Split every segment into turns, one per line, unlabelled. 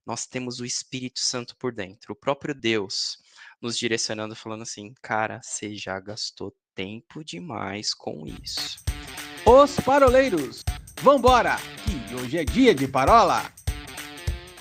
nós temos o Espírito Santo por dentro, o próprio Deus nos direcionando, falando assim: "Cara, você já gastou tempo demais com isso".
Os paroleiros, vambora, que hoje é dia de parola.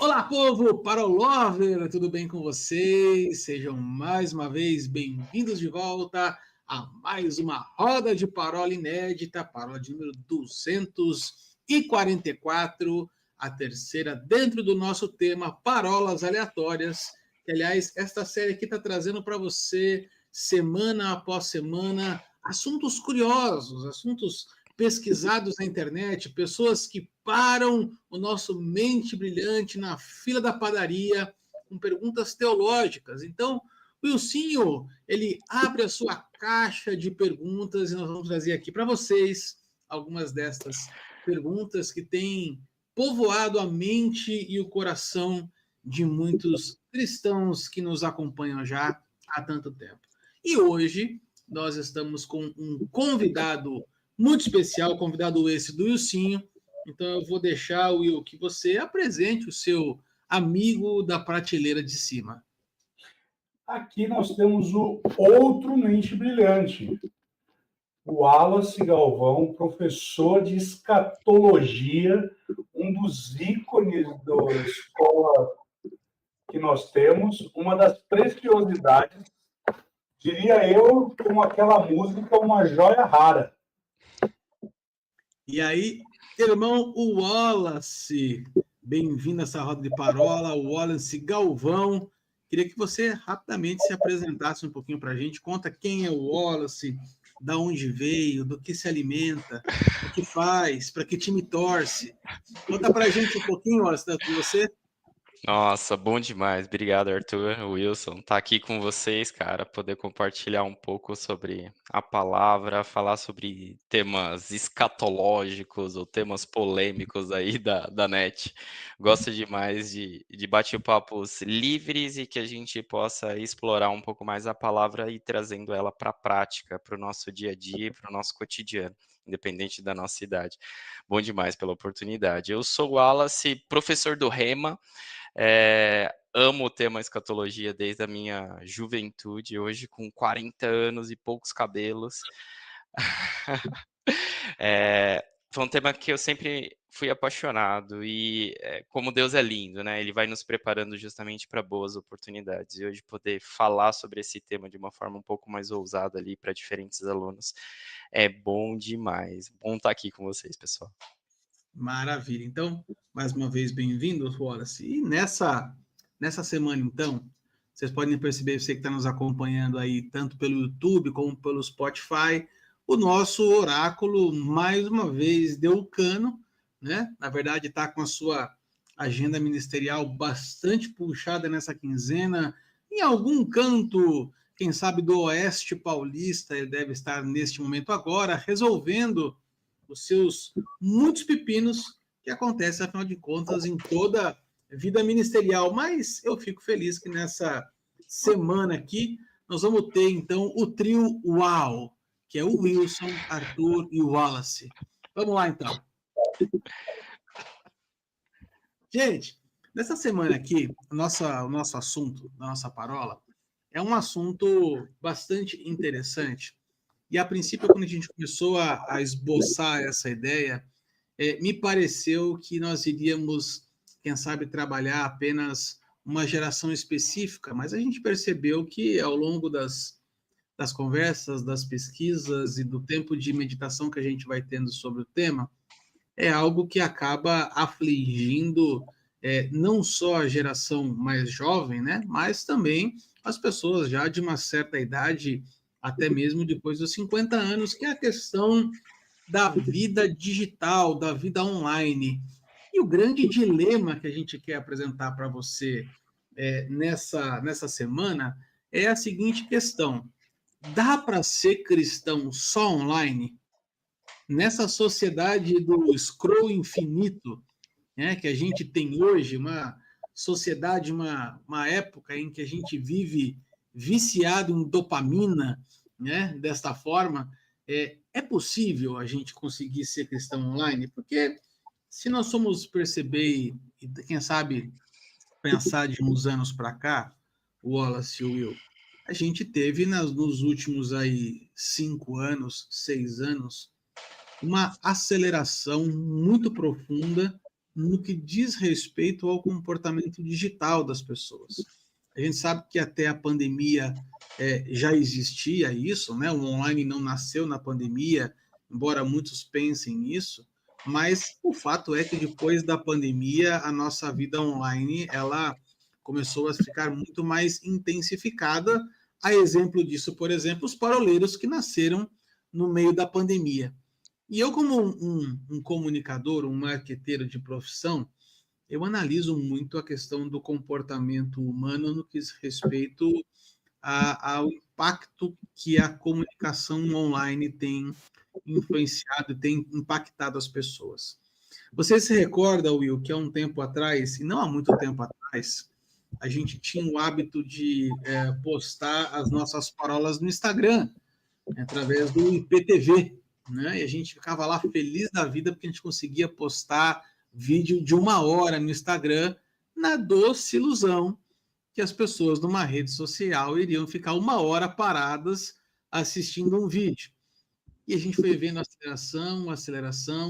Olá, povo Parolover, tudo bem com vocês? Sejam mais uma vez bem-vindos de volta a mais uma roda de parola inédita, parola de número 244, a terceira dentro do nosso tema Parolas Aleatórias, que, aliás, esta série aqui está trazendo para você, semana após semana, assuntos curiosos, assuntos pesquisados na internet, pessoas que param o nosso mente brilhante na fila da padaria com perguntas teológicas. Então, o Wilsinho, ele abre a sua caixa de perguntas e nós vamos trazer aqui para vocês algumas destas perguntas que têm povoado a mente e o coração de muitos cristãos que nos acompanham já há tanto tempo. E hoje nós estamos com um convidado muito especial, convidado esse do Wilsinho. Então eu vou deixar, Will, que você apresente o seu amigo da prateleira de cima.
Aqui nós temos o outro mente brilhante, o Wallace Galvão, professor de escatologia, um dos ícones da escola que nós temos, uma das preciosidades, diria eu, como aquela música, uma joia rara.
E aí, irmão, o Wallace, bem-vindo a essa roda de parola, o Wallace Galvão. Queria que você rapidamente se apresentasse um pouquinho para a gente. Conta quem é o Wallace, da onde veio, do que se alimenta, o que faz, para que time torce. Conta para a gente um pouquinho, Wallace, de você.
Nossa, bom demais. Obrigado, Arthur, Wilson, tá aqui com vocês, cara, poder compartilhar um pouco sobre a palavra, falar sobre temas escatológicos ou temas polêmicos aí da net. Gosto demais de bate-papos livres e que a gente possa explorar um pouco mais a palavra e trazendo ela para a prática, para o nosso dia a dia, para o nosso cotidiano, independente da nossa idade. Bom demais pela oportunidade. Eu sou o Wallace, professor do Rema. Amo o tema escatologia desde a minha juventude, hoje com 40 anos e poucos cabelos. Foi um tema que eu sempre fui apaixonado e como Deus é lindo, né? Ele vai nos preparando justamente para boas oportunidades. E hoje poder falar sobre esse tema de uma forma um pouco mais ousada ali para diferentes alunos é bom demais. Bom estar aqui com vocês, pessoal.
Maravilha. Então, mais uma vez, bem-vindos, Wallace. E nessa semana, então, vocês podem perceber, você que está nos acompanhando aí, tanto pelo YouTube como pelo Spotify, o nosso oráculo, mais uma vez, deu o cano, né? Na verdade, está com a sua agenda ministerial bastante puxada nessa quinzena. Em algum canto, quem sabe do Oeste Paulista, ele deve estar neste momento agora, resolvendo os seus muitos pepinos que acontecem, afinal de contas, em toda vida ministerial. Mas eu fico feliz que nessa semana aqui nós vamos ter, então, o trio UAU, que é o Wilson, Arthur e o Wallace. Vamos lá, então. Gente, nessa semana aqui, o nosso assunto, a nossa parola, é um assunto bastante interessante. E, a princípio, quando a gente começou a esboçar essa ideia, me pareceu que nós iríamos, quem sabe, trabalhar apenas uma geração específica, mas a gente percebeu que, ao longo das conversas, das pesquisas e do tempo de meditação que a gente vai tendo sobre o tema, é algo que acaba afligindo não só a geração mais jovem, né, mas também as pessoas já de uma certa idade, até mesmo depois dos 50 anos, que é a questão da vida digital, da vida online. E o grande dilema que a gente quer apresentar para você nessa semana é a seguinte questão: dá para ser cristão só online? Nessa sociedade do scroll infinito, né, que a gente tem hoje, uma sociedade, uma época em que a gente vive viciado em dopamina, né, desta forma, é possível a gente conseguir ser cristão online? Porque se nós somos perceber e, quem sabe, pensar de uns anos para cá, o Wallace e o Will, a gente teve nos últimos aí 5 anos, 6 anos, uma aceleração muito profunda no que diz respeito ao comportamento digital das pessoas. A gente sabe que até a pandemia já existia isso, né? O online não nasceu na pandemia, embora muitos pensem nisso, mas o fato é que depois da pandemia a nossa vida online ela começou a ficar muito mais intensificada. A exemplo disso, por exemplo, os paroleiros que nasceram no meio da pandemia. E eu, como um comunicador, um marqueteiro de profissão, eu analiso muito a questão do comportamento humano no que diz respeito ao impacto que a comunicação online tem influenciado, tem impactado as pessoas. Você se recorda, Will, que há um tempo atrás, e não há muito tempo atrás, a gente tinha o hábito de postar as nossas parolas no Instagram, através do IPTV, né? E a gente ficava lá feliz da vida porque a gente conseguia postar vídeo de 1 hora no Instagram, na doce ilusão que as pessoas numa rede social iriam ficar 1 hora paradas assistindo um vídeo. E a gente foi vendo aceleração,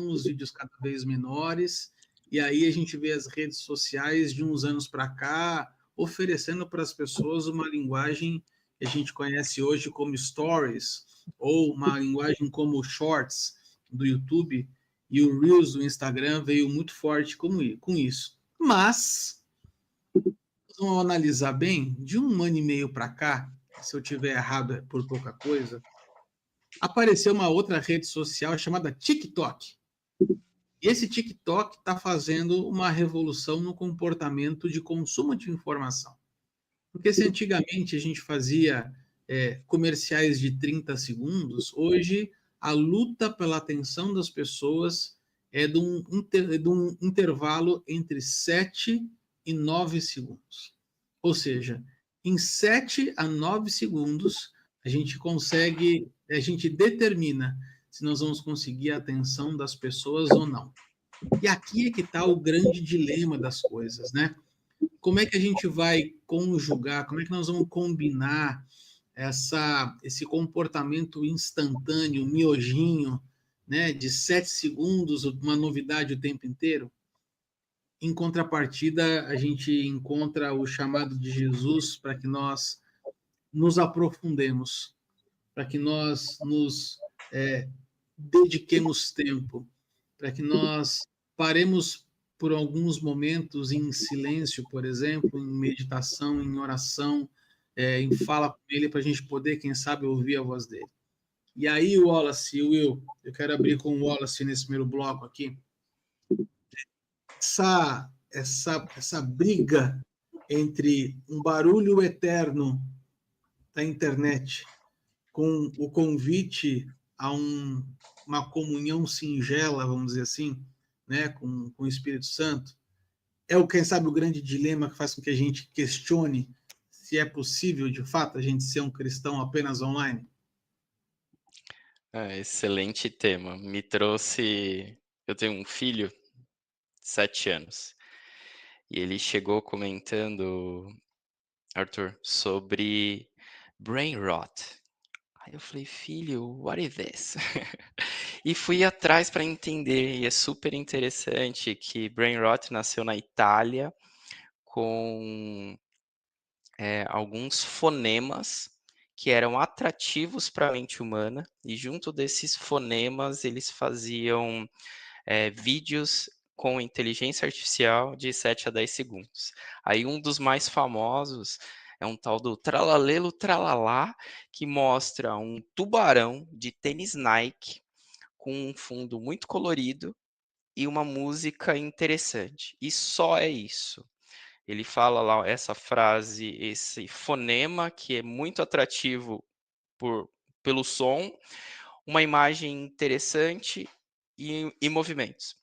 os vídeos cada vez menores, e aí a gente vê as redes sociais de uns anos para cá oferecendo para as pessoas uma linguagem que a gente conhece hoje como stories, ou uma linguagem como shorts do YouTube, e o Reels do Instagram veio muito forte com isso. Mas, vamos analisar bem, de 1 ano e meio para cá, se eu tiver errado é por pouca coisa, apareceu uma outra rede social chamada TikTok. E esse TikTok está fazendo uma revolução no comportamento de consumo de informação. Porque se antigamente a gente fazia comerciais de 30 segundos, hoje a luta pela atenção das pessoas é de um intervalo entre 7 e 9 segundos. Ou seja, em 7 a 9 segundos, a gente determina se nós vamos conseguir a atenção das pessoas ou não. E aqui é que está o grande dilema das coisas, né? Como é que a gente vai conjugar, como é que nós vamos combinar esse comportamento instantâneo, miojinho, né, de 7 segundos, uma novidade o tempo inteiro? Em contrapartida, a gente encontra o chamado de Jesus para que nós nos aprofundemos, para que nós nos dediquemos tempo, para que nós paremos por alguns momentos em silêncio, por exemplo, em meditação, em oração, em fala com ele, para a gente poder, quem sabe, ouvir a voz dele. E aí, Wallace e Will, eu quero abrir com o Wallace nesse primeiro bloco aqui. Essa briga entre um barulho eterno da internet com o convite a uma comunhão singela, vamos dizer assim, né, com o Espírito Santo, quem sabe, o grande dilema que faz com que a gente questione se é possível, de fato, a gente ser um cristão apenas online?
Excelente tema. Me trouxe. Eu tenho um filho de 7 anos. E ele chegou comentando, Arthur, sobre brain rot. Aí eu falei, filho, what is this? E fui atrás para entender, e é super interessante que brain rot nasceu na Itália com alguns fonemas que eram atrativos para a mente humana, e junto desses fonemas eles faziam vídeos com inteligência artificial de 7 a 10 segundos. Aí um dos mais famosos é um tal do Tralalelo Tralalá, que mostra um tubarão de tênis Nike com um fundo muito colorido e uma música interessante. E só é isso. Ele fala lá essa frase, esse fonema que é muito atrativo pelo som, uma imagem interessante e movimentos.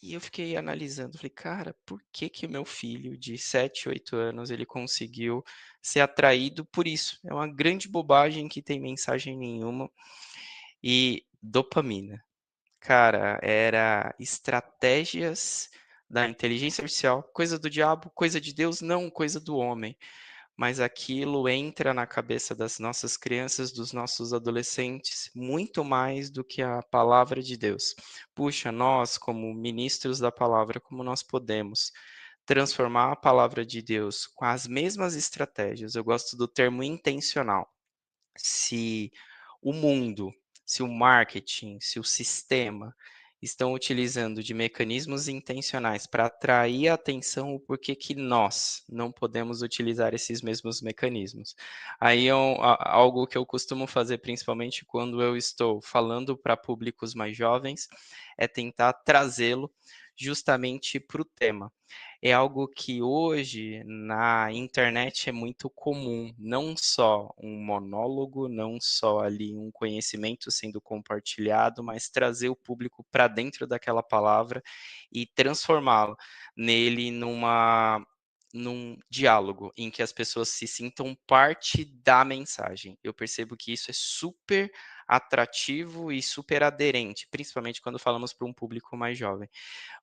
E eu fiquei analisando, falei, cara, por que que o meu filho de 7, 8 anos, ele conseguiu ser atraído por isso? É uma grande bobagem que tem mensagem nenhuma. E dopamina. Cara, era estratégias da inteligência artificial, coisa do diabo, coisa de Deus, não, coisa do homem. Mas aquilo entra na cabeça das nossas crianças, dos nossos adolescentes, muito mais do que a palavra de Deus. Puxa, nós, como ministros da palavra, como nós podemos transformar a palavra de Deus com as mesmas estratégias? Eu gosto do termo intencional. Se o mundo, se o marketing, se o sistema estão utilizando de mecanismos intencionais para atrair a atenção, o porquê que nós não podemos utilizar esses mesmos mecanismos? Aí é algo que eu costumo fazer, principalmente quando eu estou falando para públicos mais jovens, é tentar trazê-lo justamente para o tema. É algo que hoje na internet é muito comum, não só um monólogo, não só ali um conhecimento sendo compartilhado, mas trazer o público para dentro daquela palavra e transformá-lo nele num diálogo em que as pessoas se sintam parte da mensagem. Eu percebo que isso é super atrativo e super aderente, principalmente quando falamos para um público mais jovem.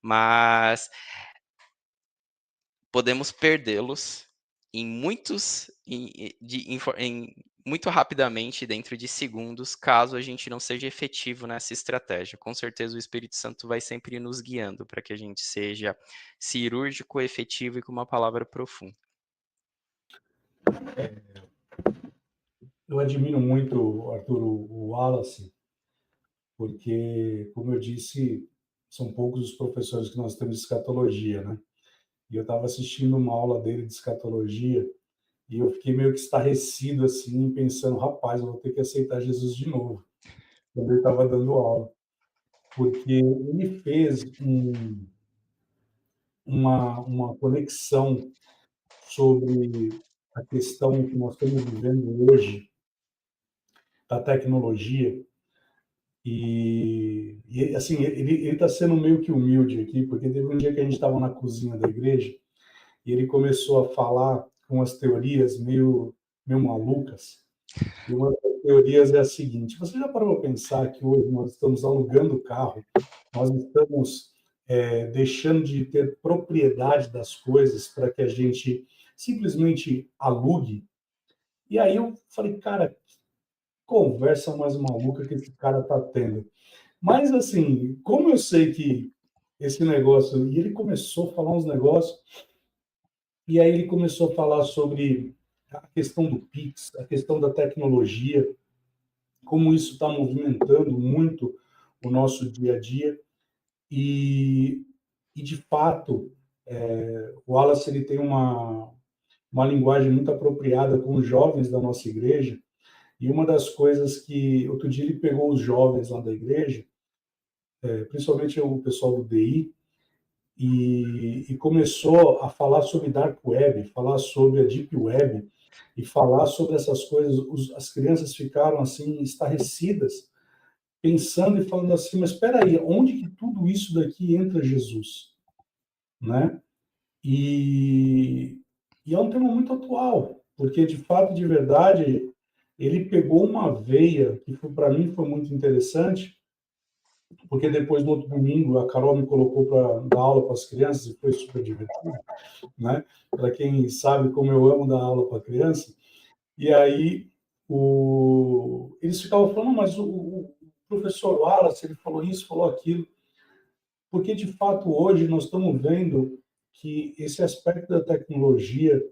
Mas podemos perdê-los em muitos muito rapidamente, dentro de segundos, caso a gente não seja efetivo nessa estratégia. Com certeza o Espírito Santo vai sempre nos guiando para que a gente seja cirúrgico, efetivo e com uma palavra profunda.
Eu admiro muito, Arthur, o Wallace, porque, como eu disse, são poucos os professores que nós temos de escatologia, né? E eu estava assistindo uma aula dele de escatologia e eu fiquei meio que estarrecido, assim, pensando, rapaz, eu vou ter que aceitar Jesus de novo, quando ele estava dando aula. Porque ele fez uma conexão sobre a questão que nós estamos vivendo hoje, da tecnologia, e assim, ele está sendo meio que humilde aqui, porque teve um dia que a gente estava na cozinha da igreja e ele começou a falar com as teorias meio malucas. E uma das teorias é a seguinte: você já parou para pensar que hoje nós estamos alugando carro, nós estamos deixando de ter propriedade das coisas para que a gente simplesmente alugue? E aí eu falei, cara, que conversa mais maluca que esse cara está tendo. Mas, assim, como eu sei que esse negócio... E ele começou a falar uns negócios, e aí ele começou a falar sobre a questão do Pix, a questão da tecnologia, como isso está movimentando muito o nosso dia a dia. E de fato, o Wallace ele tem uma linguagem muito apropriada com os jovens da nossa igreja. E uma das coisas que... Outro dia ele pegou os jovens lá da igreja, principalmente o pessoal do DI, e começou a falar sobre Dark Web, falar sobre a Deep Web, e falar sobre essas coisas. As crianças ficaram assim, estarrecidas, pensando e falando assim, mas espera aí, onde que tudo isso daqui entra Jesus? Né? E é um tema muito atual, porque, de fato, de verdade, ele pegou uma veia que, para mim, foi muito interessante, porque depois, no outro domingo, a Carol me colocou para dar aula para as crianças e foi super divertido, né? Para quem sabe como eu amo dar aula para criança. E aí, eles ficavam falando, mas o professor Wallace, ele falou isso, falou aquilo, porque, de fato, hoje nós estamos vendo que esse aspecto da tecnologia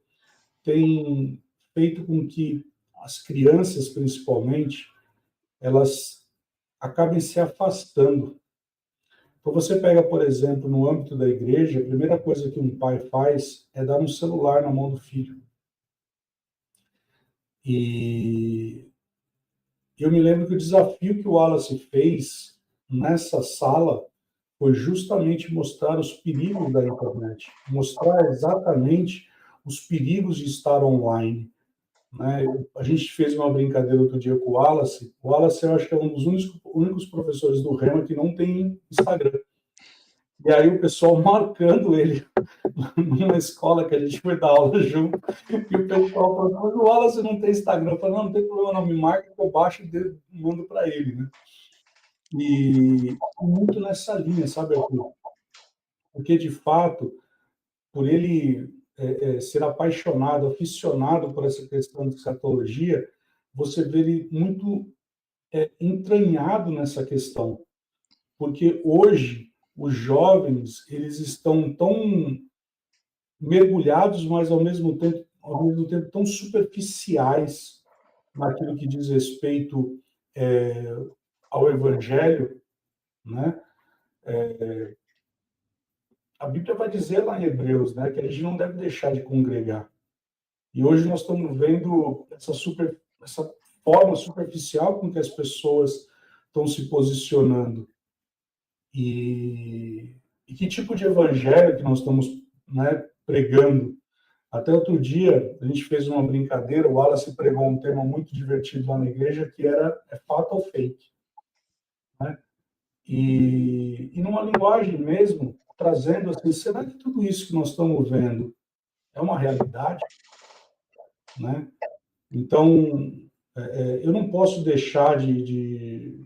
tem feito com que as crianças, principalmente, elas acabem se afastando. Então, você pega, por exemplo, no âmbito da igreja, a primeira coisa que um pai faz é dar um celular na mão do filho. E eu me lembro que o desafio que o Wallace fez nessa sala foi justamente mostrar os perigos da internet, mostrar exatamente os perigos de estar online. Né? A gente fez uma brincadeira outro dia com o Wallace. O Wallace, eu acho que é um dos únicos professores do Rema que não tem Instagram. E aí o pessoal marcando ele numa escola que a gente foi dar aula junto, e o pessoal falando, mas o Wallace não tem Instagram. Eu falei, não tem problema não, me marca que eu baixo e mando para ele. Né? E muito nessa linha, sabe, Arthur? porque, de fato, por ele ser apaixonado, aficionado por essa questão de escatologia, você vê ele muito entranhado nessa questão, porque hoje os jovens eles estão tão mergulhados, mas ao mesmo tempo tão superficiais naquilo que diz respeito ao Evangelho, né? A Bíblia vai dizer lá em Hebreus, né, que a gente não deve deixar de congregar. E hoje nós estamos vendo essa forma superficial com que as pessoas estão se posicionando. E que tipo de evangelho que nós estamos, né, pregando? Até outro dia, a gente fez uma brincadeira, o Wallace pregou um tema muito divertido lá na igreja, que era fato ou fake. Né? E numa linguagem mesmo, trazendo assim, será que tudo isso que nós estamos vendo é uma realidade? Né? Então, eu não posso deixar de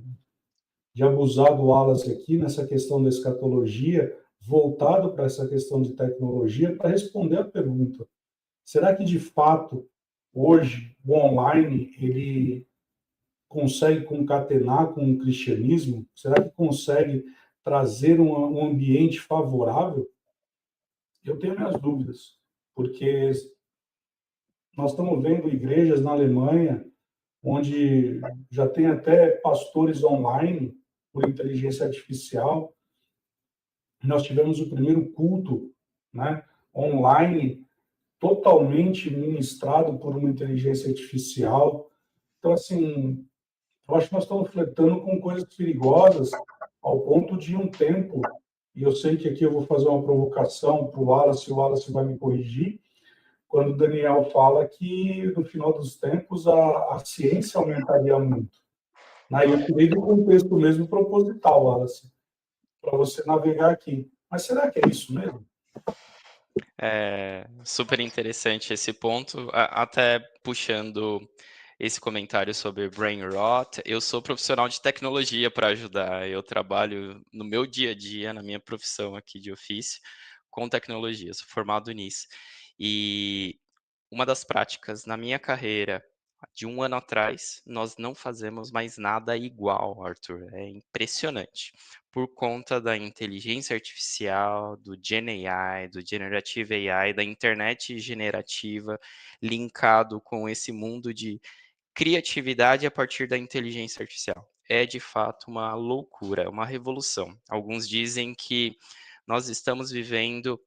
abusar do Wallace aqui nessa questão da escatologia, voltado para essa questão de tecnologia, para responder a pergunta: será que de fato hoje o online ele consegue concatenar com o cristianismo? Será que consegue trazer um ambiente favorável? Eu tenho minhas dúvidas, porque nós estamos vendo igrejas na Alemanha onde já tem até pastores online por inteligência artificial. Nós tivemos o primeiro culto, né, online, totalmente ministrado por uma inteligência artificial. Então, assim, eu acho que nós estamos flertando com coisas perigosas ao ponto de um tempo, e eu sei que aqui eu vou fazer uma provocação para o Wallace vai me corrigir, quando Daniel fala que, no final dos tempos, a ciência aumentaria muito. Né? Eu tirei do contexto mesmo proposital, Wallace, para você navegar aqui. Mas será que é isso mesmo?
É super interessante esse ponto, até puxando esse comentário sobre brain rot. Eu sou profissional de tecnologia para ajudar. Eu trabalho no meu dia a dia, na minha profissão aqui de ofício, com tecnologia. Sou formado nisso. E uma das práticas na minha carreira de um ano atrás, nós não fazemos mais nada igual, Arthur. É impressionante. Por conta da inteligência artificial, do Gen AI, do Generative AI, da internet generativa, linkado com esse mundo de criatividade a partir da inteligência artificial. É de fato uma loucura, uma revolução. Alguns dizem que nós estamos vivendo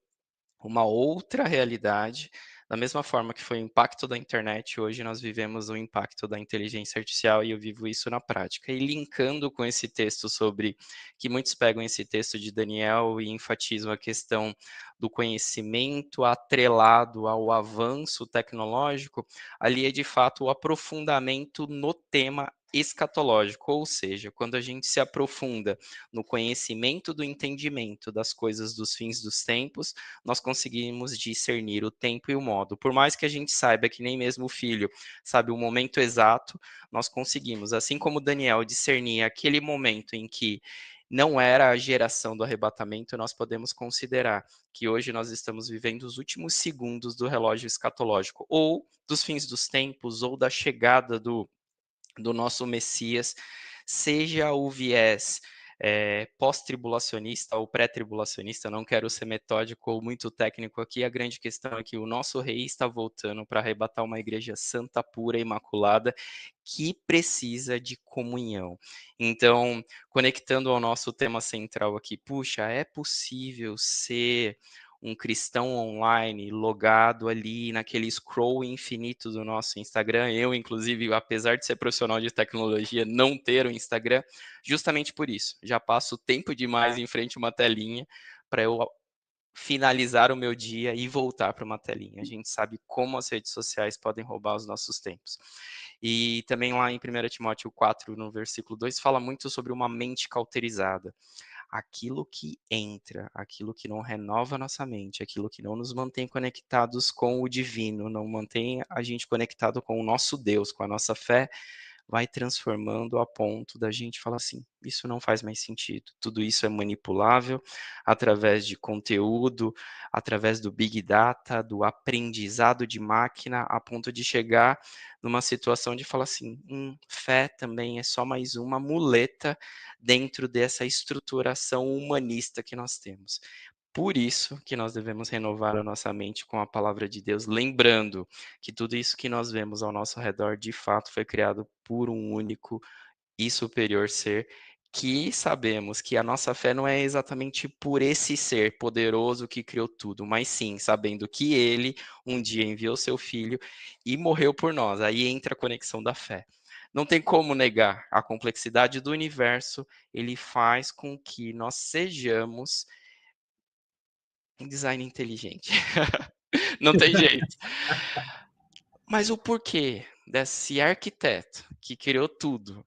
uma outra realidade, da mesma forma que foi o impacto da internet, hoje nós vivemos o impacto da inteligência artificial e eu vivo isso na prática. E linkando com esse texto sobre, que muitos pegam esse texto de Daniel e enfatizam a questão do conhecimento atrelado ao avanço tecnológico, ali é de fato o aprofundamento no tema escatológico, ou seja, quando a gente se aprofunda no conhecimento do entendimento das coisas dos fins dos tempos, nós conseguimos discernir o tempo e o modo. Por mais que a gente saiba que nem mesmo o filho sabe o momento exato, nós conseguimos, assim como Daniel discernir aquele momento em que não era a geração do arrebatamento, nós podemos considerar que hoje nós estamos vivendo os últimos segundos do relógio escatológico, ou dos fins dos tempos, ou da chegada do nosso Messias, seja o viés pós-tribulacionista ou pré-tribulacionista, não quero ser metódico ou muito técnico aqui, a grande questão é que o nosso rei está voltando para arrebatar uma igreja santa, pura, imaculada, que precisa de comunhão. Então, conectando ao nosso tema central aqui, puxa, é possível ser um cristão online logado ali naquele scroll infinito do nosso Instagram. Eu, inclusive, apesar de ser profissional de tecnologia, não ter o Instagram, justamente por isso. Já passo tempo demais em frente a uma telinha para eu finalizar o meu dia e voltar para uma telinha. A gente sabe como as redes sociais podem roubar os nossos tempos. E também lá em 1 Timóteo 4, no versículo 2, fala muito sobre uma mente cauterizada. Aquilo que entra, aquilo que não renova a nossa mente, aquilo que não nos mantém conectados com o divino, não mantém a gente conectado com o nosso Deus, com a nossa fé, vai transformando a ponto da gente falar assim: isso não faz mais sentido. Tudo isso é manipulável através de conteúdo, através do Big Data, do aprendizado de máquina, a ponto de chegar numa situação de falar assim: fé também é só mais uma muleta dentro dessa estruturação humanista que nós temos. Por isso que nós devemos renovar a nossa mente com a palavra de Deus, lembrando que tudo isso que nós vemos ao nosso redor, de fato, foi criado por um único e superior ser, que sabemos que a nossa fé não é exatamente por esse ser poderoso que criou tudo, mas sim sabendo que ele um dia enviou seu filho e morreu por nós. Aí entra a conexão da fé. Não tem como negar a complexidade do universo, ele faz com que nós sejamos um design inteligente. Não tem jeito. Mas o porquê desse arquiteto que criou tudo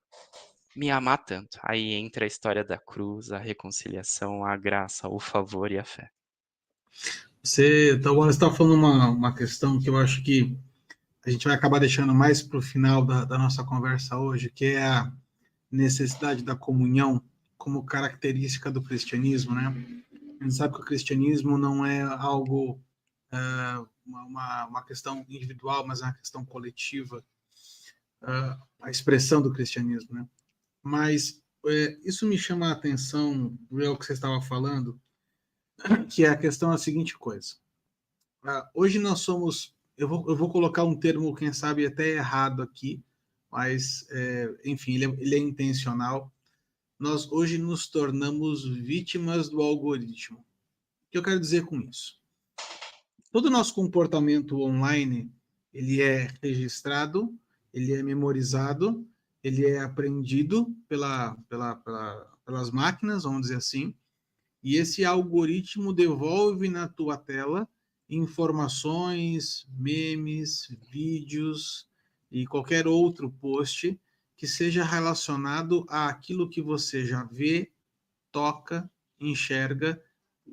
me amar tanto? Aí entra a história da cruz, a reconciliação, a graça, o favor e a fé.
Você está falando uma questão que eu acho que a gente vai acabar deixando mais para o final da nossa conversa hoje, que é a necessidade da comunhão como característica do cristianismo, né? A gente sabe que o cristianismo não é algo, uma questão individual, mas é uma questão coletiva, a expressão do cristianismo, né? Mas isso me chama a atenção, o que você estava falando, que é a questão a seguinte coisa. Hoje nós somos, eu vou colocar um termo, quem sabe até errado aqui, mas, enfim, ele é intencional. Nós hoje nos tornamos vítimas do algoritmo. O que eu quero dizer com isso? Todo o nosso comportamento online, ele é registrado, ele é memorizado, ele é aprendido pelas máquinas, vamos dizer assim, e esse algoritmo devolve na tua tela informações, memes, vídeos e qualquer outro post que seja relacionado àquilo que você já vê, toca, enxerga,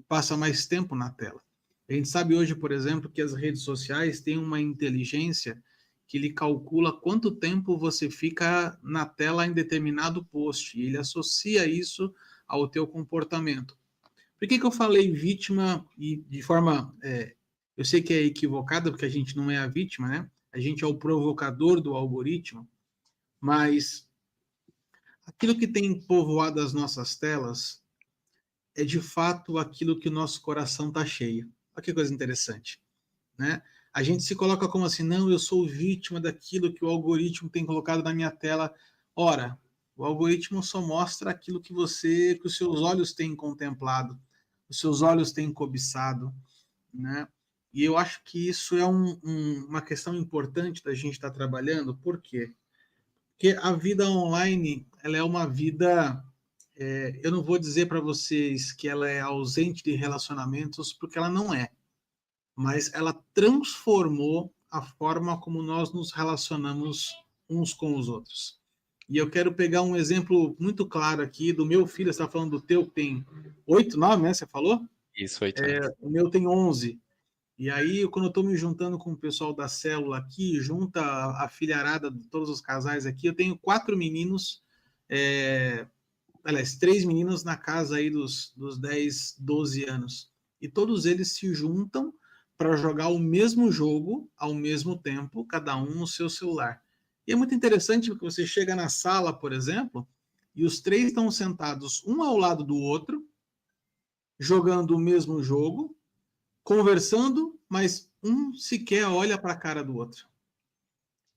passa mais tempo na tela. A gente sabe hoje, por exemplo, que as redes sociais têm uma inteligência que ele calcula quanto tempo você fica na tela em determinado post, e ele associa isso ao teu comportamento. Por que eu falei vítima e de forma... eu sei que é equivocada, porque a gente não é a vítima, né? A gente é o provocador do algoritmo, mas aquilo que tem povoado as nossas telas é de fato aquilo que o nosso coração está cheio. Olha que coisa interessante, né? A gente se coloca como assim, não, eu sou vítima daquilo que o algoritmo tem colocado na minha tela. Ora, o algoritmo só mostra aquilo que os seus olhos têm contemplado, os seus olhos têm cobiçado, né? E eu acho que isso é uma questão importante da gente estar trabalhando. Por quê? Porque a vida online, ela é uma vida... eu não vou dizer para vocês que ela é ausente de relacionamentos, porque ela não é. Mas ela transformou a forma como nós nos relacionamos uns com os outros. E eu quero pegar um exemplo muito claro aqui do meu filho. Você está falando do teu, que tem 8, 9, né? Você falou?
Isso, 8 anos.
O meu tem 11. E aí, quando eu estou me juntando com o pessoal da célula aqui, junta a filharada de todos os casais aqui, eu tenho 4 meninos, aliás, 3 meninos na casa aí dos 10, 12 anos. E todos eles se juntam para jogar o mesmo jogo ao mesmo tempo, cada um no seu celular. E é muito interessante porque você chega na sala, por exemplo, e os 3 estão sentados um ao lado do outro, jogando o mesmo jogo, conversando, mas um sequer olha para a cara do outro.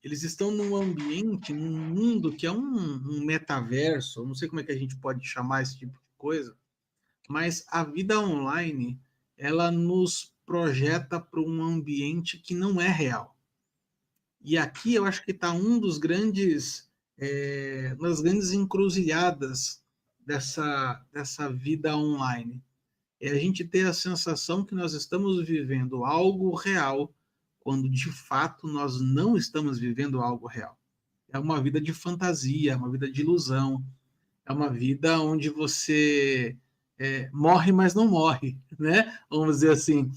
Eles estão num ambiente, num mundo que é um metaverso, não sei como é que a gente pode chamar esse tipo de coisa, mas a vida online, ela nos projeta para um ambiente que não é real. E aqui eu acho que está um dos grandes, das grandes encruzilhadas dessa vida online. É a gente ter a sensação que nós estamos vivendo algo real, quando de fato nós não estamos vivendo algo real. É uma vida de fantasia, uma vida de ilusão, é uma vida onde você morre, mas não morre, né? Vamos dizer assim.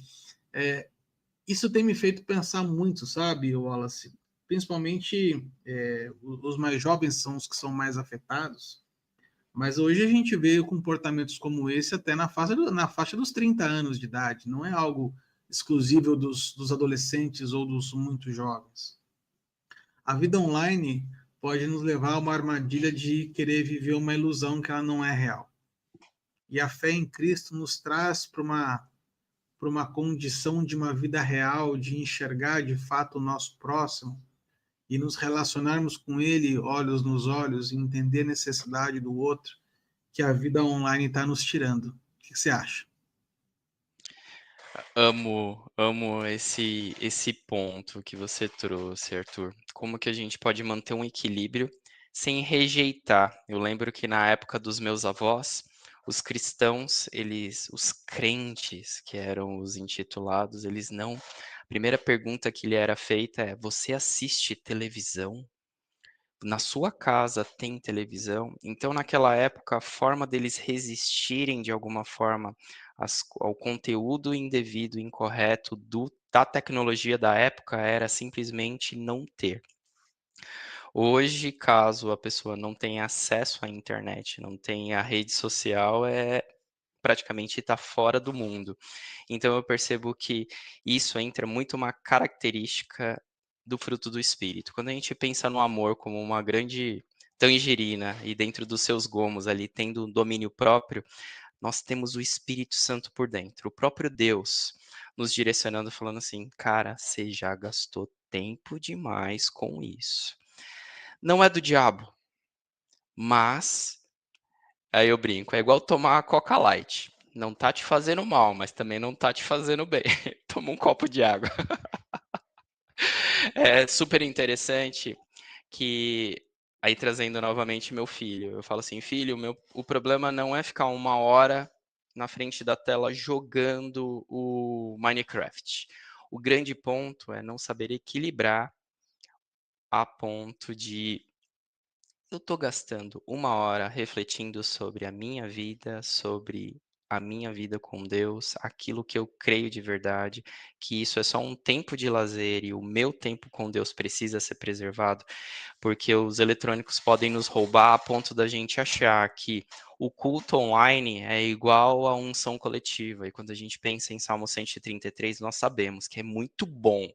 Isso tem me feito pensar muito, sabe, Wallace? principalmente os mais jovens são os que são mais afetados, mas hoje a gente vê comportamentos como esse até na faixa dos 30 anos de idade, não é algo exclusivo dos adolescentes ou dos muito jovens. A vida online pode nos levar a uma armadilha de querer viver uma ilusão que ela não é real. E a fé em Cristo nos traz para uma condição de uma vida real, de enxergar de fato o nosso próximo e nos relacionarmos com ele olhos nos olhos e entender a necessidade do outro, que a vida online está nos tirando. O que você acha?
Amo esse ponto que você trouxe, Arthur. Como que a gente pode manter um equilíbrio sem rejeitar? Eu lembro que na época dos meus avós, os cristãos, os crentes, que eram os intitulados, eles não. A primeira pergunta que lhe era feita é: você assiste televisão? Na sua casa tem televisão? Então, naquela época, a forma deles resistirem de alguma forma ao conteúdo indevido, incorreto da tecnologia da época era simplesmente não ter. Hoje, caso a pessoa não tenha acesso à internet, não tenha rede social, praticamente está fora do mundo. Então eu percebo que isso entra muito uma característica do fruto do espírito. Quando a gente pensa no amor como uma grande tangerina e dentro dos seus gomos ali tendo um domínio próprio, nós temos o Espírito Santo por dentro, o próprio Deus nos direcionando, falando assim: cara, você já gastou tempo demais com isso. Não é do diabo, mas aí eu brinco, é igual tomar Coca Light. Não tá te fazendo mal, mas também não tá te fazendo bem. Toma um copo de água. É super interessante que, aí trazendo novamente meu filho, eu falo assim: filho, o problema não é ficar 1 hora na frente da tela jogando o Minecraft. O grande ponto é não saber equilibrar a ponto de eu estou gastando 1 hora refletindo sobre a minha vida, sobre a minha vida com Deus, aquilo que eu creio de verdade, que isso é só um tempo de lazer e o meu tempo com Deus precisa ser preservado, porque os eletrônicos podem nos roubar a ponto da gente achar que o culto online é igual a unção coletiva. E quando a gente pensa em Salmo 133, nós sabemos que é muito bom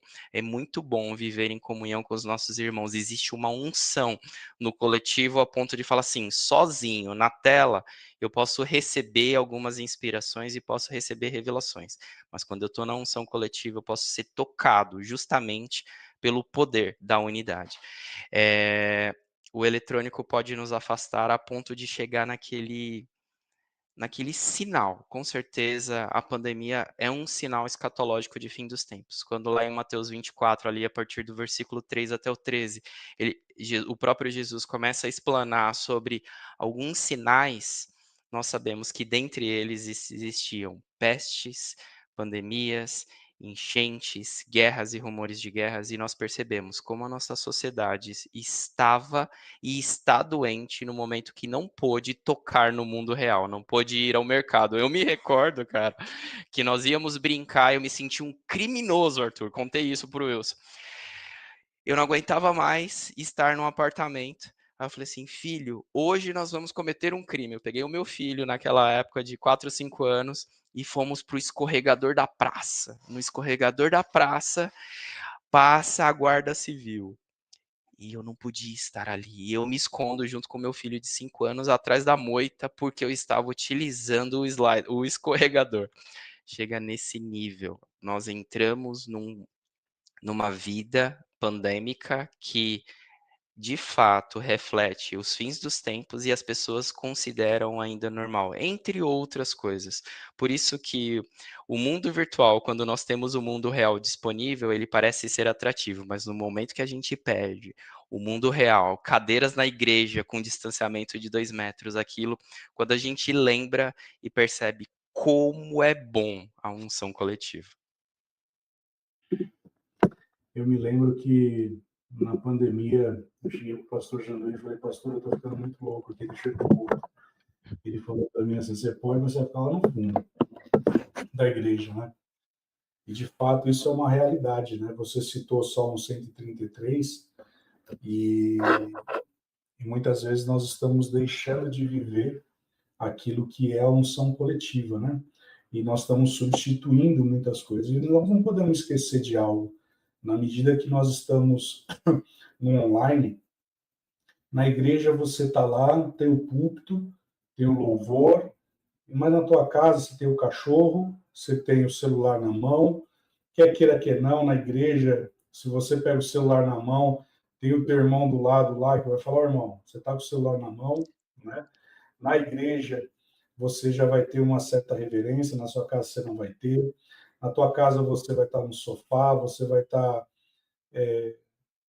viver em comunhão com os nossos irmãos. Existe uma unção no coletivo a ponto de falar assim, sozinho, na tela, eu posso receber algumas inspirações e posso receber revelações. Mas quando eu estou na unção coletiva, eu posso ser tocado justamente pelo poder da unidade. O eletrônico pode nos afastar a ponto de chegar naquele sinal. Com certeza, a pandemia é um sinal escatológico de fim dos tempos. Quando lá em Mateus 24, ali a partir do versículo 3 até o 13, o próprio Jesus começa a explanar sobre alguns sinais, nós sabemos que dentre eles existiam pestes, pandemias, enchentes, guerras e rumores de guerras, e nós percebemos como a nossa sociedade estava e está doente no momento que não pôde tocar no mundo real, não pôde ir ao mercado. Eu me recordo, cara, que nós íamos brincar, eu me senti um criminoso, Arthur, contei isso pro Wilson. Eu não aguentava mais estar num apartamento. Aí eu falei assim, filho, hoje nós vamos cometer um crime. Eu peguei o meu filho naquela época de 4 ou 5 anos e fomos pro escorregador da praça. No escorregador da praça passa a guarda civil. E eu não podia estar ali. Eu me escondo junto com meu filho de 5 anos atrás da moita porque eu estava utilizando o escorregador. Chega nesse nível. Nós entramos numa vida pandêmica que de fato reflete os fins dos tempos e as pessoas consideram ainda normal, entre outras coisas. Por isso que o mundo virtual, quando nós temos o mundo real disponível, ele parece ser atrativo, mas no momento que a gente perde o mundo real, cadeiras na igreja com distanciamento de 2 metros, aquilo, quando a gente lembra e percebe como é bom a unção coletiva.
Eu me lembro que na pandemia eu cheguei para o pastor Janduí e falei, pastor, eu estou ficando muito louco aqui, deixa eu ir para o culto. Ele falou para mim assim, você pode, mas você vai ficar lá no fundo da igreja, né? E, de fato, isso é uma realidade, né? Você citou Salmo 133 e muitas vezes nós estamos deixando de viver aquilo que é a unção coletiva, né? E nós estamos substituindo muitas coisas. E nós não podemos esquecer de algo. Na medida que nós estamos no online, na igreja você está lá, tem o púlpito, tem o louvor, mas na tua casa você tem o cachorro, você tem o celular na mão, quer queira, quer não, na igreja, se você pega o celular na mão, tem o teu irmão do lado lá que vai falar, oh, irmão, você está com o celular na mão, né? Na igreja, você já vai ter uma certa reverência, na sua casa você não vai ter. Na tua casa você vai estar no sofá, você vai estar,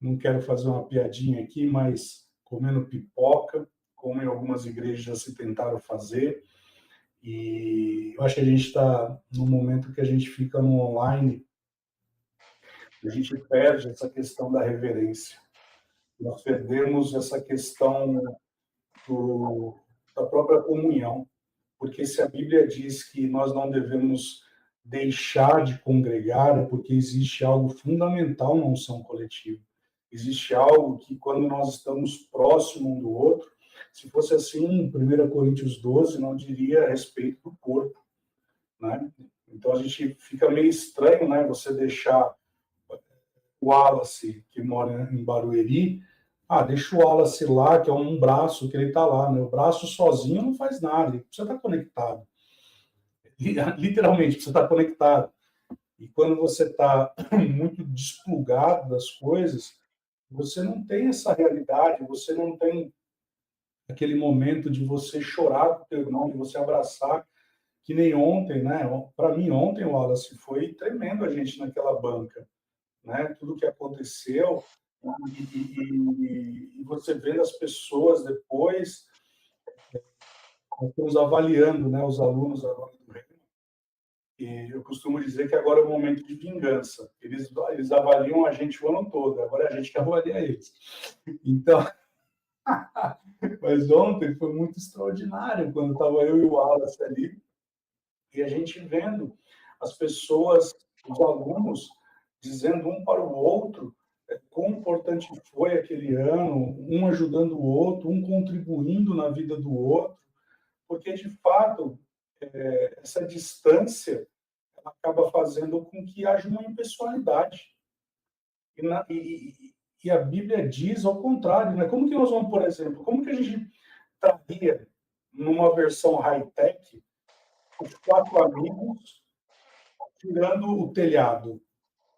não quero fazer uma piadinha aqui, mas comendo pipoca, como em algumas igrejas já se tentaram fazer. E eu acho que a gente está no momento que a gente fica no online, a gente perde essa questão da reverência. Nós perdemos essa questão da própria comunhão. Porque se a Bíblia diz que nós não devemos deixar de congregar, é porque existe algo fundamental na unção coletiva. Existe algo que, quando nós estamos próximos um do outro, se fosse assim, em 1 Coríntios 12, não diria a respeito do corpo, né? Então, a gente fica meio estranho, né? Você deixar o Wallace, que mora em Barueri, deixa o Wallace lá, que é um braço que ele está lá, né? O braço sozinho não faz nada, ele precisa estar conectado. Literalmente, precisa estar conectado. E quando você está muito desplugado das coisas, você não tem essa realidade, você não tem aquele momento de você chorar com o teu irmão, de você abraçar, que nem ontem, né? Para mim, ontem, o Wallace, foi tremendo a gente naquela banca, né? Tudo que aconteceu, e você vendo as pessoas depois, nós estamos avaliando, né, os alunos agora do Reino, e eu costumo dizer que agora é o momento de vingança. Eles avaliam a gente o ano todo, agora é a gente que avalia eles. Então, mas ontem foi muito extraordinário, quando estava eu e o Wallace ali, e a gente vendo as pessoas, os alunos, dizendo um para o outro quão importante foi aquele ano, um ajudando o outro, um contribuindo na vida do outro, porque, de fato, essa distância ela acaba fazendo com que haja uma impessoalidade. E a Bíblia diz ao contrário, né? Como que nós vamos, por exemplo, como que a gente traria, numa versão high-tech, os 4 amigos tirando o telhado?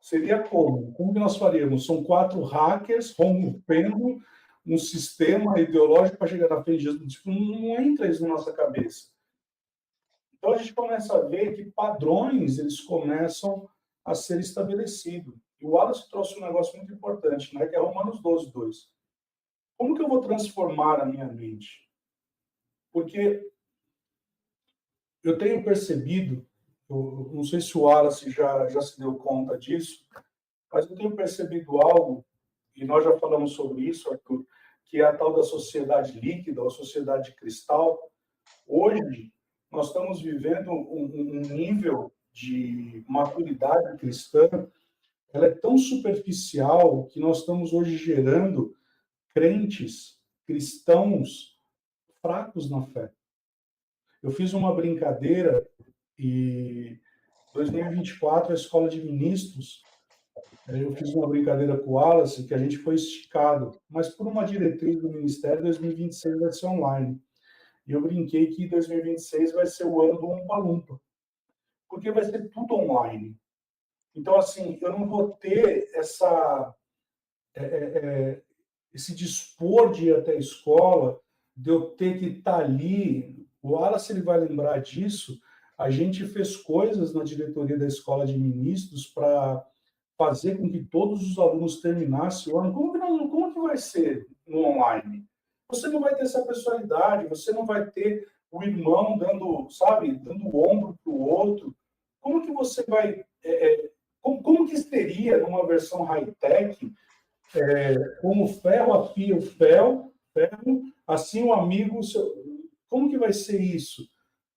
Seria como? Como que nós faríamos? São 4 hackers rompendo um sistema ideológico para chegar na frente de Jesus. Tipo, não entra isso na nossa cabeça. Então, a gente começa a ver que padrões eles começam a ser estabelecidos. E o Wallace trouxe um negócio muito importante, né, que é Romanos 12, 2. Como que eu vou transformar a minha mente? Porque eu tenho percebido, eu não sei se o Wallace já se deu conta disso, mas eu tenho percebido algo, e nós já falamos sobre isso, Arthur, que é a tal da sociedade líquida, ou sociedade cristal. Hoje, nós estamos vivendo um nível de maturidade cristã, ela é tão superficial que nós estamos hoje gerando crentes, cristãos fracos na fé. Eu fiz uma brincadeira e 2024 a escola de ministros, eu fiz uma brincadeira com o Wallace que a gente foi esticado, mas por uma diretriz do Ministério, 2026 vai ser online. E eu brinquei que 2026 vai ser o ano do Umpa-Lumpa, porque vai ser tudo online. Então, assim, eu não vou ter esse dispor de ir até a escola, de eu ter que estar ali. O Wallace, ele vai lembrar disso. A gente fez coisas na diretoria da escola de ministros para fazer com que todos os alunos terminassem o ano. Como que vai ser no online? Você não vai ter essa personalidade, você não vai ter o irmão dando o ombro para o outro. Como que você vai... Como que seria numa versão high-tech, como o ferro afia o ferro, assim o amigo... Como que vai ser isso,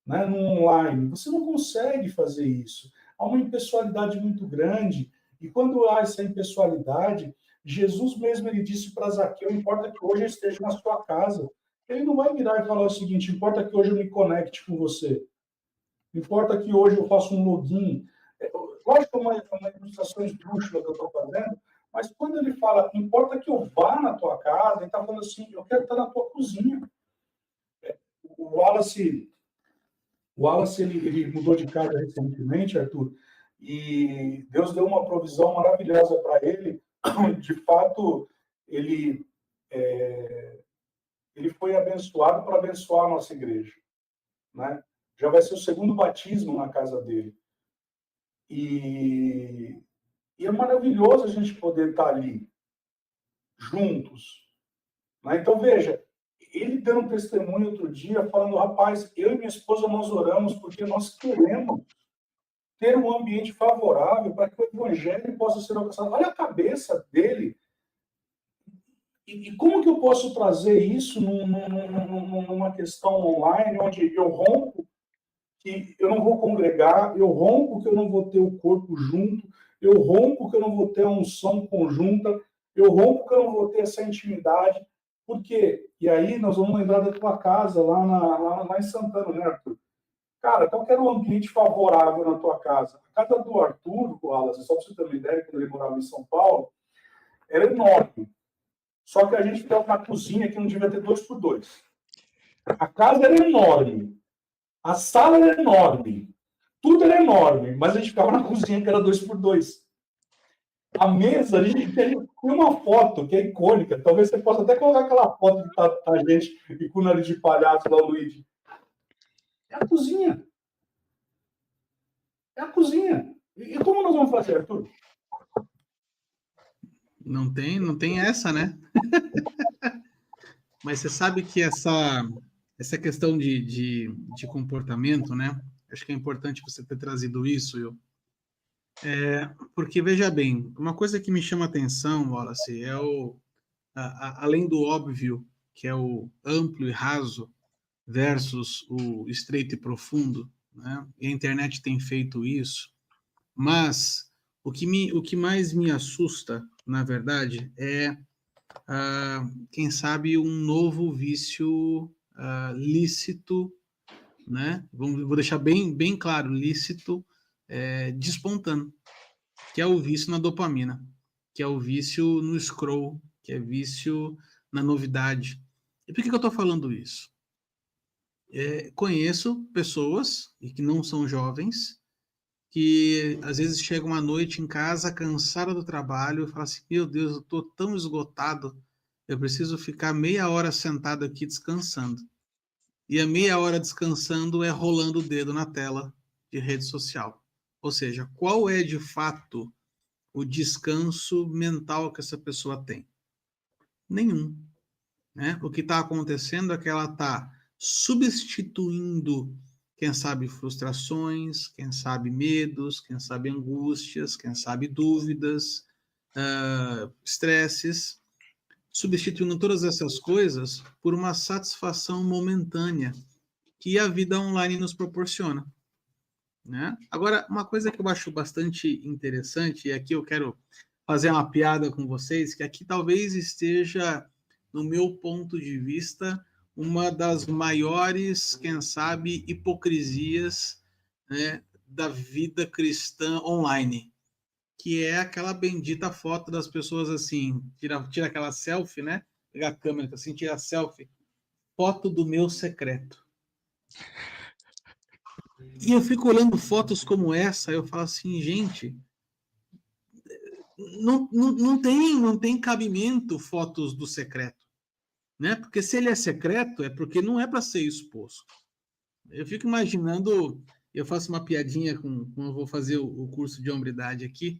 né, no online? Você não consegue fazer isso. há uma impessoalidade muito grande, e quando há essa impessoalidade, Jesus mesmo ele disse para Zaqueu, importa que hoje eu esteja na sua casa. Ele não vai virar e falar o seguinte, importa que hoje eu me conecte com você. Importa que hoje eu faça um login. Lógico que é uma ilustração esdrúxula que eu estou fazendo, mas quando ele fala, importa que eu vá na tua casa, ele está falando assim, eu quero estar na tua cozinha. O Wallace ele mudou de casa recentemente, Arthur, e Deus deu uma provisão maravilhosa para ele. De fato, ele foi abençoado para abençoar a nossa igreja, né? Já vai ser o segundo batismo na casa dele. E é maravilhoso a gente poder estar ali, juntos. Né? Então, veja, ele dando testemunho outro dia, falando, rapaz, eu e minha esposa, nós oramos porque nós queremos ter um ambiente favorável para que o evangelho possa ser alcançado. Olha a cabeça dele. E como que eu posso trazer isso numa questão online, onde eu rompo que eu não vou congregar, eu rompo que eu não vou ter o corpo junto, eu rompo que eu não vou ter a unção conjunta, eu rompo que eu não vou ter essa intimidade. Por quê? E aí nós vamos lembrar da tua casa lá em Santana, né, Arthur? Cara, então eu quero um ambiente favorável na tua casa. A casa do Arthur, Wallace, só para você ter uma ideia, quando ele morava em São Paulo, era enorme. Só que a gente ficava na cozinha que não devia ter 2x2. A casa era enorme. A sala era enorme. Tudo era enorme. Mas a gente ficava na cozinha que era 2x2. A mesa, a gente tem uma foto que é icônica. Talvez você possa até colocar aquela foto que tá a gente e com o nariz de palhaço lá, o Luigi. É a cozinha. É a cozinha. E como nós vamos fazer, Arthur?
Não tem essa, né? Mas você sabe que essa questão de comportamento, né? Acho que é importante você ter trazido isso, porque, veja bem, uma coisa que me chama a atenção, Wallace, é além do óbvio, que é o amplo e raso versus o estreito e profundo, né? E a internet tem feito isso, mas o que mais me assusta, na verdade, é quem sabe um novo vício lícito, né? Vou deixar bem claro, lícito, despontando, que é o vício na dopamina, que é o vício no scroll, que é vício na novidade. E por que eu estou falando isso? Conheço pessoas, e que não são jovens, que às vezes chegam à noite em casa, cansada do trabalho, e falam assim, meu Deus, eu estou tão esgotado, eu preciso ficar meia hora sentado aqui descansando. E a meia hora descansando é rolando o dedo na tela de rede social. Ou seja, qual é de fato o descanso mental que essa pessoa tem? Nenhum. Né? O que está acontecendo é que ela está substituindo, quem sabe, frustrações, quem sabe, medos, quem sabe, angústias, quem sabe, dúvidas, estresses, substituindo todas essas coisas por uma satisfação momentânea que a vida online nos proporciona. Né? Agora, uma coisa que eu acho bastante interessante, e aqui eu quero fazer uma piada com vocês, que aqui talvez esteja, no meu ponto de vista, uma das maiores, quem sabe, hipocrisias, né, da vida cristã online, que é aquela bendita foto das pessoas assim, tira aquela selfie, né? Pegar a câmera assim, tira a selfie, foto do meu secreto. E eu fico olhando fotos como essa, eu falo assim, gente, não tem cabimento fotos do secreto, né? Porque se ele é secreto, é porque não é para ser exposto. Eu fico imaginando, eu faço uma piadinha quando eu vou fazer o curso de hombridade aqui,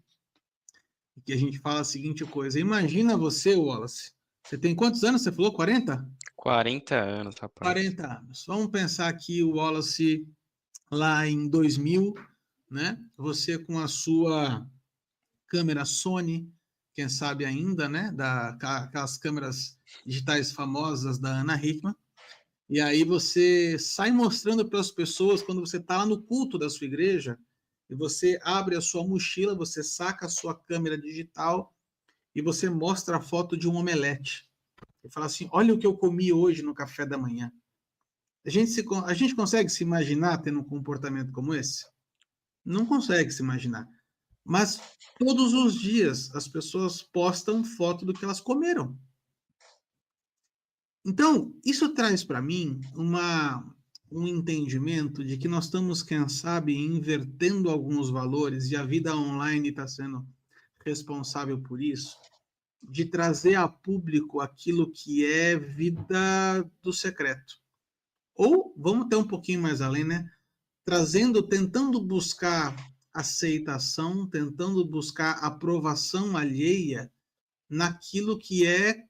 que a gente fala a seguinte coisa, imagina você, Wallace, você tem quantos anos? Você falou 40?
40 anos, rapaz.
40 anos. Vamos pensar aqui o Wallace lá em 2000, né? Você com a sua câmera Sony, quem sabe ainda, né? Aquelas câmeras digitais famosas da Ana Hickman. E aí você sai mostrando para as pessoas, quando você está lá no culto da sua igreja, e você abre a sua mochila, você saca a sua câmera digital e você mostra a foto de um omelete. E fala assim, olha o que eu comi hoje no café da manhã. A gente consegue se imaginar tendo um comportamento como esse? Não consegue se imaginar. Mas todos os dias as pessoas postam foto do que elas comeram. Então, isso traz para mim um entendimento de que nós estamos, quem sabe, invertendo alguns valores e a vida online está sendo responsável por isso, de trazer a público aquilo que é vida do secreto. Ou, vamos até um pouquinho mais além, né? Tentando buscar aceitação, tentando buscar aprovação alheia naquilo que é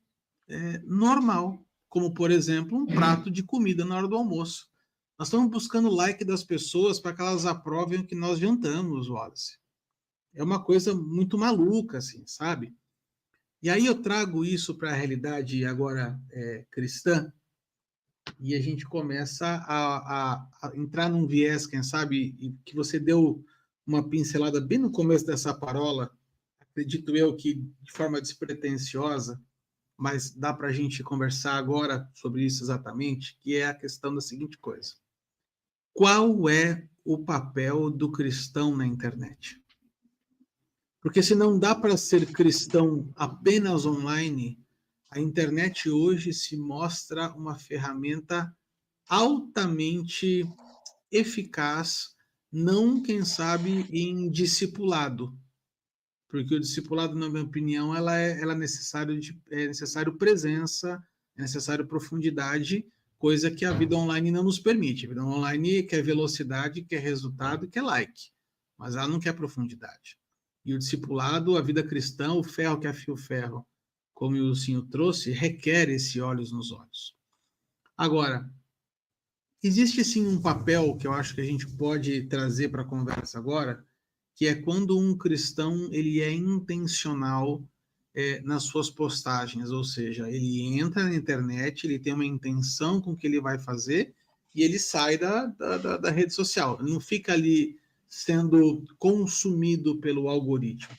normal, como, por exemplo, um prato de comida na hora do almoço. Nós estamos buscando o like das pessoas para que elas aprovem o que nós jantamos, Wallace. É uma coisa muito maluca, assim, sabe? E aí eu trago isso para a realidade agora cristã, e a gente começa a entrar num viés, quem sabe, e que você deu uma pincelada bem no começo dessa parola, acredito eu que de forma despretensiosa, mas dá para a gente conversar agora sobre isso exatamente, que é a questão da seguinte coisa. Qual é o papel do cristão na internet? Porque se não dá para ser cristão apenas online, a internet hoje se mostra uma ferramenta altamente eficaz, não, quem sabe, em discipulado. Porque o discipulado, na minha opinião, ela é necessário presença, é necessário profundidade, coisa que a vida online não nos permite. A vida online quer velocidade, quer resultado, quer like, mas ela não quer profundidade. E o discipulado, a vida cristã, o ferro que afia o ferro, como o Senhor trouxe, requer esse olhos nos olhos. Agora, existe sim um papel que eu acho que a gente pode trazer para a conversa agora, que é quando um cristão ele é intencional nas suas postagens, ou seja, ele entra na internet, ele tem uma intenção com o que ele vai fazer e ele sai da rede social. Ele não fica ali sendo consumido pelo algoritmo.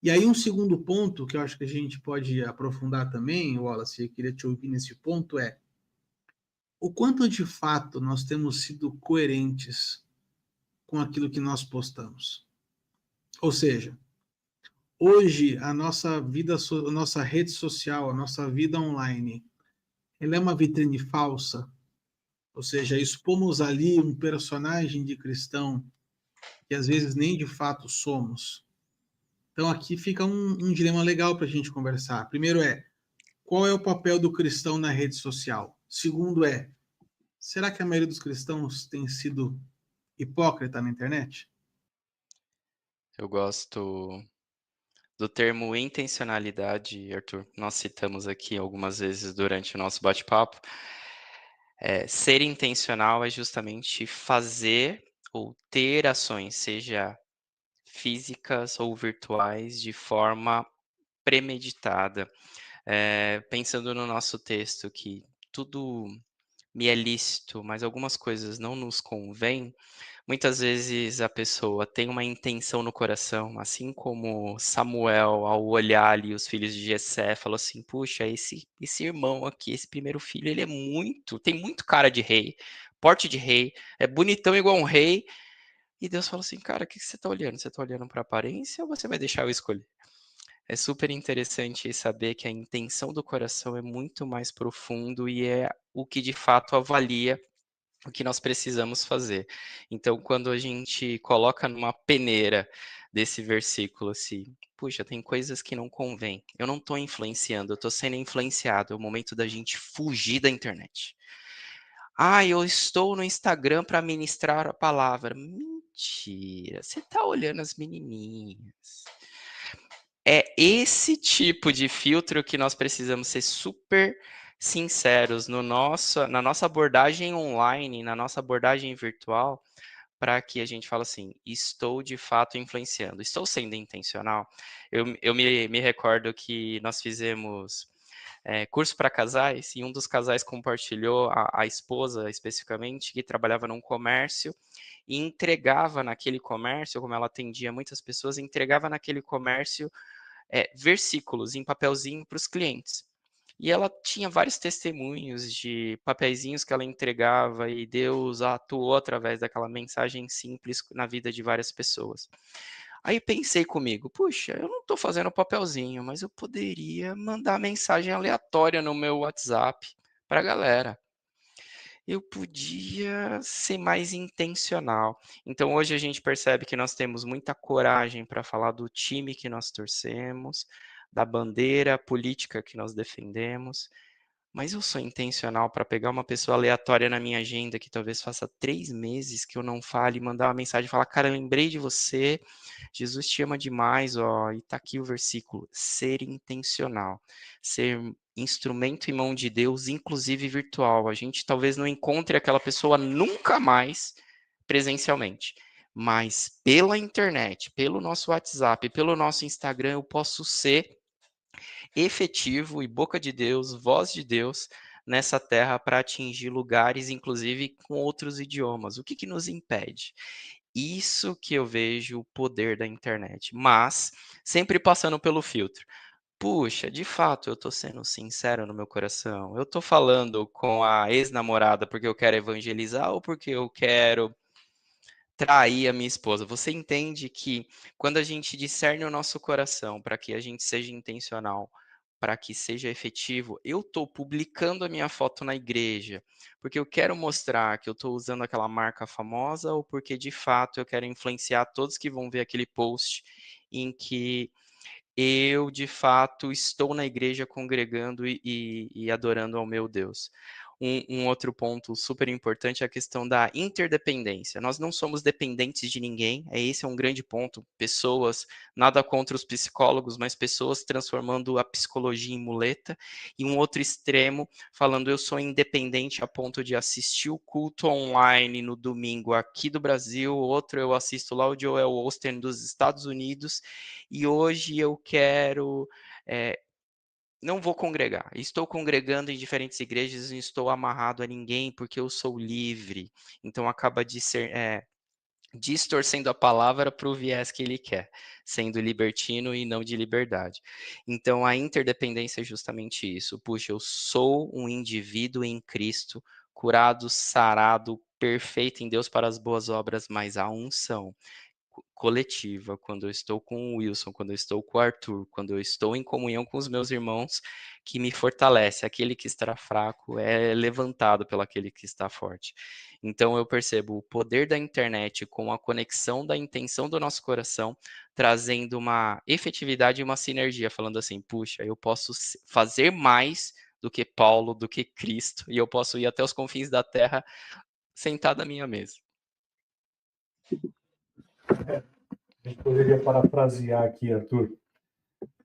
E aí um segundo ponto que eu acho que a gente pode aprofundar também, Wallace, eu queria te ouvir nesse ponto, é o quanto de fato nós temos sido coerentes com aquilo que nós postamos. Ou seja, hoje a nossa vida, a nossa rede social, a nossa vida online, ela é uma vitrine falsa. Ou seja, expomos ali um personagem de cristão que às vezes nem de fato somos. Então aqui fica um dilema legal para a gente conversar. Primeiro qual é o papel do cristão na rede social? Segundo será que a maioria dos cristãos tem sido hipócrita na internet?
Eu gosto do termo intencionalidade, Arthur. Nós citamos aqui algumas vezes durante o nosso bate-papo. Ser intencional é justamente fazer ou ter ações, seja físicas ou virtuais, de forma premeditada. Pensando no nosso texto que tudo me é lícito, mas algumas coisas não nos convêm, muitas vezes a pessoa tem uma intenção no coração, assim como Samuel, ao olhar ali os filhos de Jessé, falou assim: puxa, esse irmão aqui, esse primeiro filho, ele tem muito cara de rei, porte de rei, é bonitão igual um rei. E Deus falou assim: cara, o que você está olhando? Você está olhando para a aparência ou você vai deixar eu escolher? É super interessante saber que a intenção do coração é muito mais profundo e é o que de fato avalia o que nós precisamos fazer. Então, quando a gente coloca numa peneira desse versículo assim, puxa, tem coisas que não convém. Eu não estou influenciando, eu estou sendo influenciado. É o momento da gente fugir da internet. Eu estou no Instagram para ministrar a palavra. Mentira, você está olhando as menininhas. É esse tipo de filtro que nós precisamos ser super sinceros na nossa abordagem online, na nossa abordagem virtual, para que a gente fale assim: estou de fato influenciando, estou sendo intencional. Eu me recordo que nós fizemos curso para casais, e um dos casais compartilhou, a esposa especificamente, que trabalhava num comércio, e entregava naquele comércio, como ela atendia muitas pessoas, entregava naquele comércio versículos em papelzinho para os clientes. E ela tinha vários testemunhos de papeizinhos que ela entregava e Deus atuou através daquela mensagem simples na vida de várias pessoas. Aí pensei comigo, puxa, eu não estou fazendo papelzinho, mas eu poderia mandar mensagem aleatória no meu WhatsApp para a galera. Eu podia ser mais intencional. Então hoje a gente percebe que nós temos muita coragem para falar do time que nós torcemos, da bandeira política que nós defendemos, mas eu sou intencional para pegar uma pessoa aleatória na minha agenda que talvez faça 3 meses que eu não fale, mandar uma mensagem e falar, cara, eu lembrei de você, Jesus te ama demais, ó, e tá aqui o versículo. Ser intencional, ser instrumento em mão de Deus, inclusive virtual. A gente talvez não encontre aquela pessoa nunca mais presencialmente, mas pela internet, pelo nosso WhatsApp, pelo nosso Instagram, eu posso ser efetivo e boca de Deus, voz de Deus nessa terra para atingir lugares, inclusive com outros idiomas. O que que nos impede? Isso que eu vejo o poder da internet, mas sempre passando pelo filtro. Puxa, de fato, eu tô sendo sincero no meu coração. Eu tô falando com a ex-namorada porque eu quero evangelizar ou porque eu quero trair a minha esposa? Você entende que quando a gente discerne o nosso coração para que a gente seja intencional, para que seja efetivo, eu estou publicando a minha foto na igreja, porque eu quero mostrar que eu estou usando aquela marca famosa ou porque de fato eu quero influenciar todos que vão ver aquele post em que eu de fato estou na igreja congregando e adorando ao meu Deus. Um outro ponto super importante é a questão da interdependência. Nós não somos dependentes de ninguém, esse é um grande ponto. Pessoas, nada contra os psicólogos, mas pessoas transformando a psicologia em muleta. E um outro extremo, falando eu sou independente a ponto de assistir o culto online no domingo aqui do Brasil, outro eu assisto lá o Joel Osteen dos Estados Unidos, e hoje eu quero não vou congregar. Estou congregando em diferentes igrejas e não estou amarrado a ninguém porque eu sou livre. Então acaba distorcendo a palavra para o viés que ele quer, sendo libertino e não de liberdade. Então a interdependência é justamente isso. Puxa, eu sou um indivíduo em Cristo, curado, sarado, perfeito em Deus para as boas obras, mas a unção coletiva, quando eu estou com o Wilson, quando eu estou com o Arthur, quando eu estou em comunhão com os meus irmãos, que me fortalece. Aquele que está fraco é levantado pelo aquele que está forte. Então eu percebo o poder da internet com a conexão da intenção do nosso coração, trazendo uma efetividade e uma sinergia, falando assim, puxa, eu posso fazer mais do que Paulo, do que Cristo, e eu posso ir até os confins da terra sentado à minha mesa.
A gente poderia parafrasear aqui, Arthur.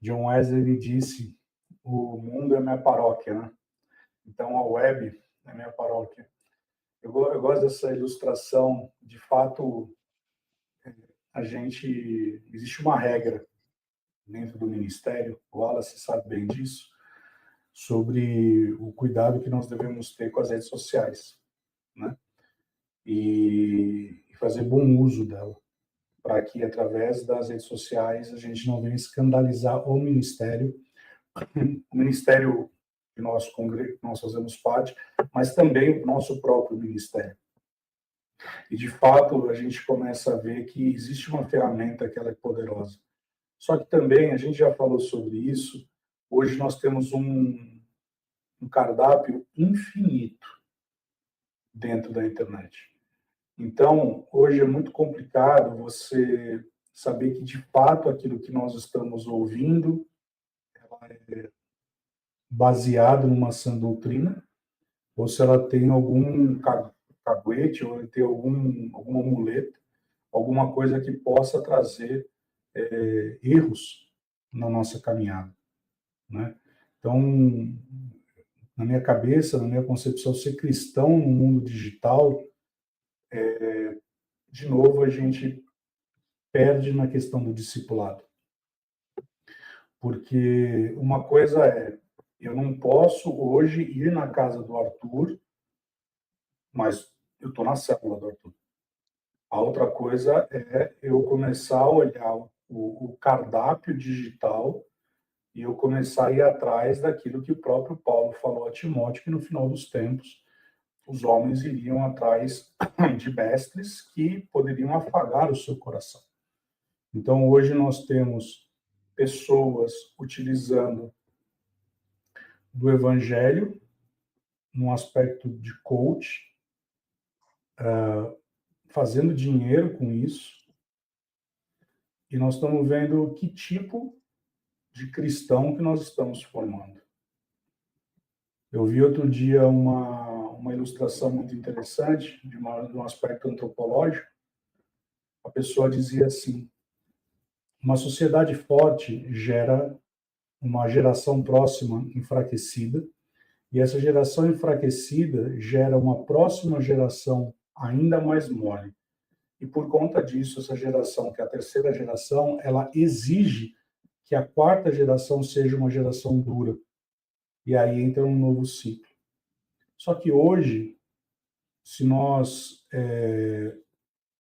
John Wesley ele disse: o mundo é minha paróquia, né? Então a web é minha paróquia. Eu gosto dessa ilustração. De fato, existe uma regra dentro do ministério, o Wallace sabe bem disso, sobre o cuidado que nós devemos ter com as redes sociais, né? E fazer bom uso dela, para que através das redes sociais a gente não venha escandalizar o ministério que nós fazemos parte, mas também o nosso próprio ministério. E de fato a gente começa a ver que existe uma ferramenta que ela é poderosa. Só que também a gente já falou sobre isso. Hoje nós temos um cardápio infinito dentro da internet. Então, hoje é muito complicado você saber que, de fato, aquilo que nós estamos ouvindo é baseado numa sã doutrina, ou se ela tem algum caguete, ou tem algum amuleto, alguma coisa que possa trazer erros na nossa caminhada, né? Então, na minha cabeça, na minha concepção, ser cristão no mundo digital, de novo, a gente perde na questão do discipulado. Porque uma coisa é Eu não posso hoje ir na casa do Arthur, mas eu estou na célula do Arthur. A outra coisa é eu começar a olhar o cardápio digital e eu começar a ir atrás daquilo que o próprio Paulo falou a Timóteo, que no final dos tempos os homens iriam atrás de mestres que poderiam afagar o seu coração. Então, hoje nós temos pessoas utilizando do evangelho num aspecto de coach, fazendo dinheiro com isso, e nós estamos vendo que tipo de cristão que nós estamos formando. Eu vi outro dia uma ilustração muito interessante de um aspecto antropológico. A pessoa dizia assim: uma sociedade forte gera uma geração próxima enfraquecida, e essa geração enfraquecida gera uma próxima geração ainda mais mole. E por conta disso, essa geração, que é a terceira geração, ela exige que a quarta geração seja uma geração dura. E aí entra um novo ciclo. Só que hoje, se nós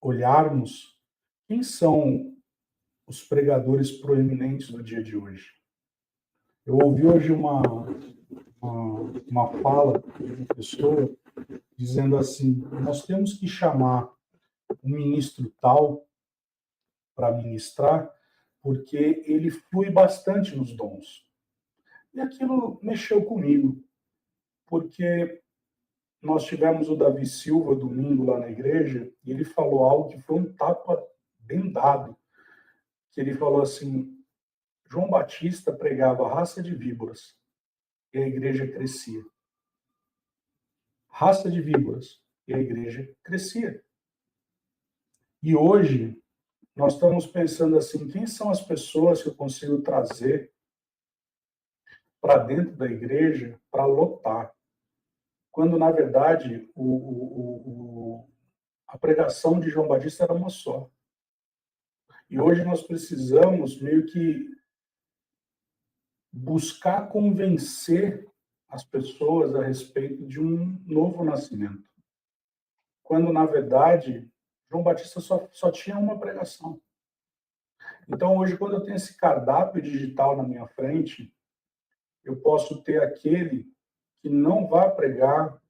olharmos, quem são os pregadores proeminentes do dia de hoje? Eu ouvi hoje uma fala de uma pessoa dizendo assim: nós temos que chamar um ministro tal para ministrar, porque ele flui bastante nos dons. E aquilo mexeu comigo, porque nós tivemos o Davi Silva domingo lá na igreja, e ele falou algo que foi um tapa bem dado, que ele falou assim: João Batista pregava raça de víboras, e a igreja crescia. Raça de víboras, e a igreja crescia. E hoje, nós estamos pensando assim: quem são as pessoas que eu consigo trazer para dentro da igreja para lotar? Quando, na verdade, a pregação de João Batista era uma só. E hoje nós precisamos meio que buscar convencer as pessoas a respeito de um novo nascimento. Quando, na verdade, João Batista só tinha uma pregação. Então, hoje, quando eu tenho esse cardápio digital na minha frente, eu posso ter aquele que não vai pregar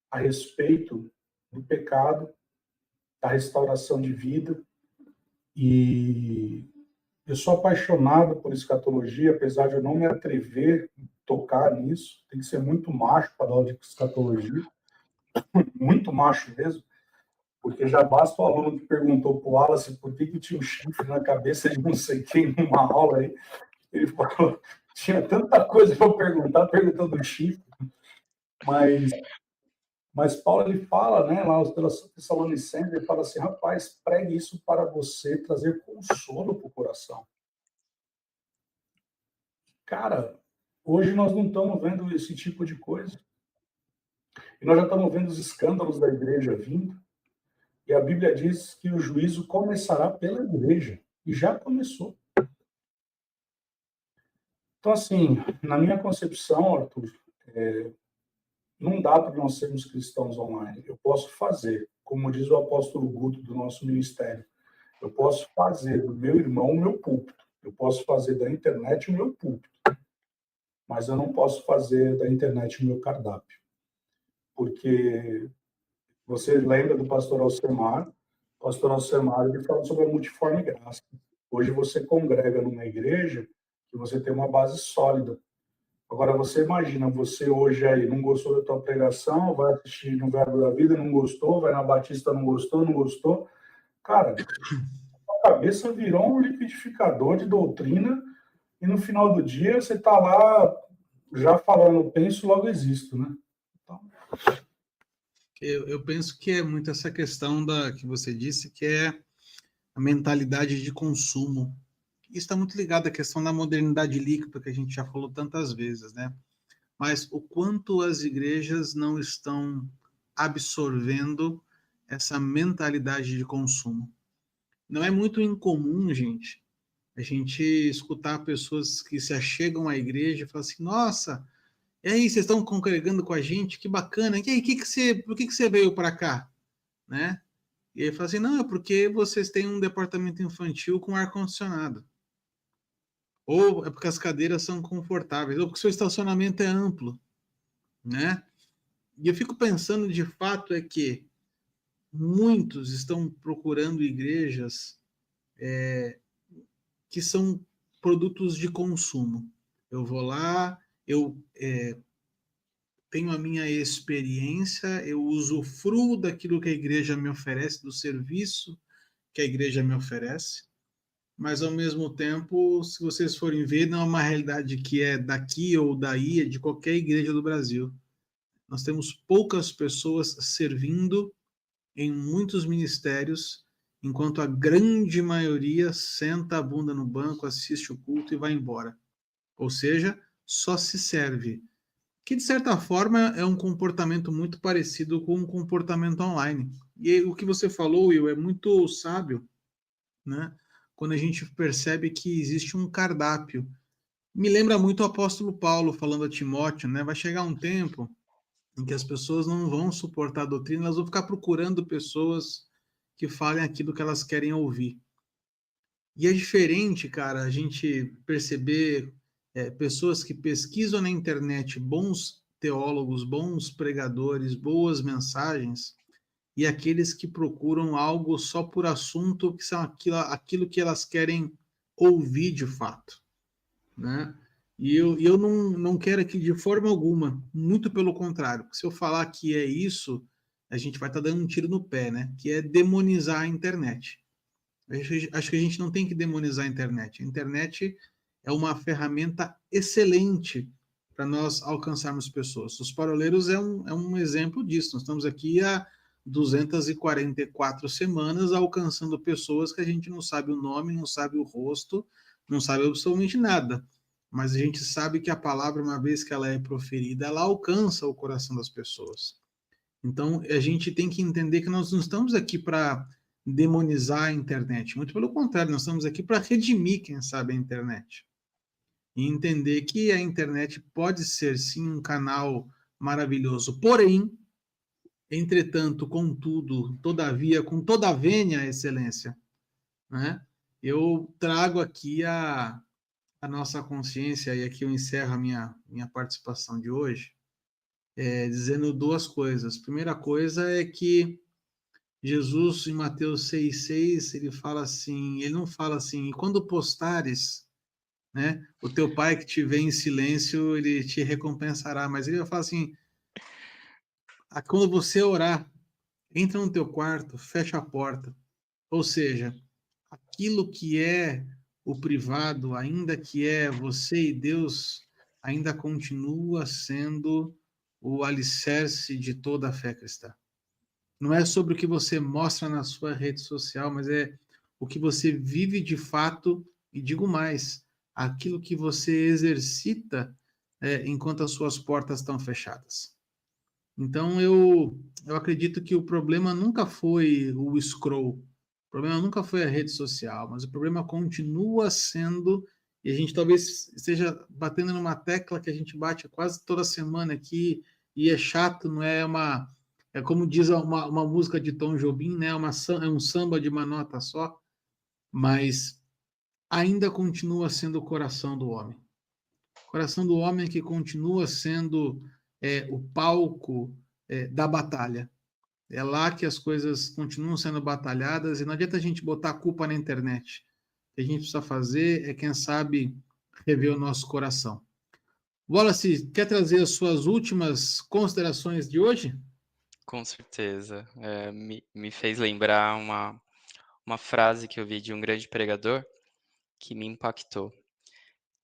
a respeito do pecado, da restauração de vida. E eu sou apaixonado por escatologia, apesar de eu não me atrever a tocar nisso. Tem que ser muito macho para dar aula de escatologia, muito macho mesmo, porque já basta o aluno que perguntou para o Wallace por que tinha um chifre na cabeça de não sei quem numa aula aí. Ele falou: tinha tanta coisa para perguntar, perguntando do chifre. Mas Paulo, ele fala, né, lá aos Tessalonicenses, ele fala assim: rapaz, pregue isso para você trazer consolo para o coração. Cara, hoje nós não estamos vendo esse tipo de coisa. E nós já estamos vendo os escândalos da igreja vindo. E a Bíblia diz que o juízo começará pela igreja. E já começou. Então, assim, na minha concepção, Arthur, não dá para nós sermos cristãos online. Eu posso fazer, como diz o apóstolo Guto do nosso ministério, eu posso fazer do meu irmão o meu púlpito. Eu posso fazer da internet o meu púlpito. Mas eu não posso fazer da internet o meu cardápio. Porque você lembra do pastor Alcemar? O pastor Alcemar, ele fala sobre a multiforme graça. Hoje você congrega numa igreja que você tem uma base sólida. Agora, você imagina, você hoje aí não gostou da tua pregação, vai assistir no Verbo da Vida, não gostou, vai na Batista, não gostou. Cara, a cabeça virou um liquidificador de doutrina e no final do dia você está lá já falando, penso, logo existo, né? Então...
Eu penso que é muito essa questão que você disse, que é a mentalidade de consumo. Isso está muito ligado à questão da modernidade líquida, que a gente já falou tantas vezes, né? Mas o quanto as igrejas não estão absorvendo essa mentalidade de consumo. Não é muito incomum, gente, A gente escutar pessoas que se achegam à igreja e falam assim, nossa, e aí, vocês estão congregando com a gente? Que bacana. E aí, por que você veio para cá? Né? E aí fala assim, não, é porque vocês têm um departamento infantil com ar-condicionado. Ou é porque as cadeiras são confortáveis, ou porque o seu estacionamento é amplo, né? E eu fico pensando, de fato, é que muitos estão procurando igrejas que são produtos de consumo. Eu vou lá, eu tenho a minha experiência, eu usufruo daquilo que a igreja me oferece, do serviço que a igreja me oferece, mas ao mesmo tempo, se vocês forem ver, não é uma realidade que é daqui ou daí, é de qualquer igreja do Brasil. Nós temos poucas pessoas servindo em muitos ministérios, enquanto a grande maioria senta a bunda no banco, assiste o culto e vai embora. Ou seja, só se serve. Que, de certa forma, é um comportamento muito parecido com um comportamento online. E o que você falou, Will, é muito sábio, né? Quando a gente percebe que existe um cardápio. Me lembra muito o apóstolo Paulo falando a Timóteo, né? Vai chegar um tempo em que as pessoas não vão suportar a doutrina, elas vão ficar procurando pessoas que falem aquilo que elas querem ouvir. E é diferente, cara, a gente perceber pessoas que pesquisam na internet bons teólogos, bons pregadores, boas mensagens, e aqueles que procuram algo só por assunto, que são aquilo que elas querem ouvir de fato, né? E eu não quero aqui de forma alguma, muito pelo contrário, se eu falar que é isso, a gente vai estar dando um tiro no pé, né? Que é demonizar a internet. Acho que a gente não tem que demonizar a internet. A internet é uma ferramenta excelente para nós alcançarmos pessoas. Os paroleiros é um exemplo disso. Nós estamos aqui há 244 semanas alcançando pessoas que a gente não sabe o nome, não sabe o rosto, não sabe absolutamente nada. Mas a gente sabe que a palavra, uma vez que ela é proferida, ela alcança o coração das pessoas. Então, a gente tem que entender que nós não estamos aqui para demonizar a internet. Muito pelo contrário, nós estamos aqui para redimir, quem sabe, a internet. E entender que a internet pode ser, sim, um canal maravilhoso. Porém, entretanto, contudo, todavia, com toda a vênia, a excelência, né? Eu trago aqui a nossa consciência, e aqui eu encerro a minha participação de hoje, dizendo duas coisas. Primeira coisa é que Jesus, em Mateus 6,6, ele fala assim, ele não fala assim, e quando postares, né, o teu pai que te vê em silêncio, ele te recompensará, mas ele vai falar assim, quando você orar, entra no teu quarto, fecha a porta, ou seja, aquilo que é o privado, ainda que é você e Deus, ainda continua sendo o alicerce de toda a fé cristã. Não é sobre o que você mostra na sua rede social, mas é o que você vive de fato, e digo mais, aquilo que você exercita enquanto as suas portas estão fechadas. Então, eu acredito que o problema nunca foi o scroll, o problema nunca foi a rede social, mas o problema continua sendo, e a gente talvez esteja batendo numa tecla que a gente bate quase toda semana aqui, e é chato, não é uma. É como diz uma música de Tom Jobim, né? É um samba de uma nota só, mas ainda continua sendo o coração do homem. O coração do homem que continua sendo o palco da batalha. É lá que as coisas continuam sendo batalhadas e não adianta a gente botar a culpa na internet. O que a gente precisa fazer é, quem sabe, rever o nosso coração. Wallace, quer trazer as suas últimas considerações de hoje?
Com certeza. Me fez lembrar uma frase que eu vi de um grande pregador que me impactou.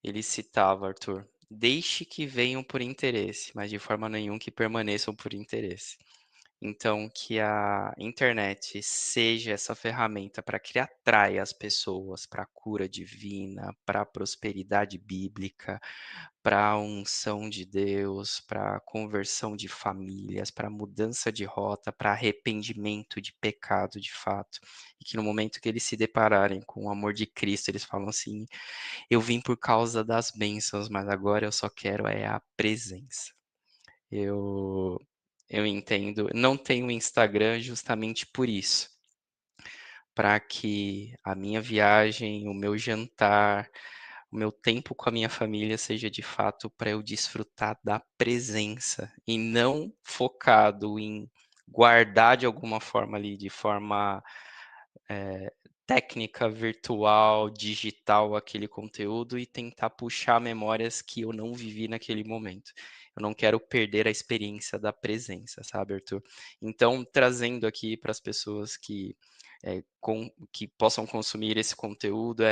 Ele citava, Arthur: "Deixe que venham por interesse, mas de forma nenhuma que permaneçam por interesse". Então, que a internet seja essa ferramenta para que atraia as pessoas para a cura divina, para a prosperidade bíblica, para a unção de Deus, para a conversão de famílias, para mudança de rota, para arrependimento de pecado de fato. E que no momento que eles se depararem com o amor de Cristo, eles falam assim: eu vim por causa das bênçãos, mas agora eu só quero é a presença. Eu eu entendo, não tenho Instagram justamente por isso, para que a minha viagem, o meu jantar, o meu tempo com a minha família seja de fato para eu desfrutar da presença e não focado em guardar de alguma forma ali, de forma eh, técnica, virtual, digital, aquele conteúdo e tentar puxar memórias que eu não vivi naquele momento. Eu não quero perder a experiência da presença, sabe, Arthur? Então, trazendo aqui para as pessoas que possam consumir esse conteúdo,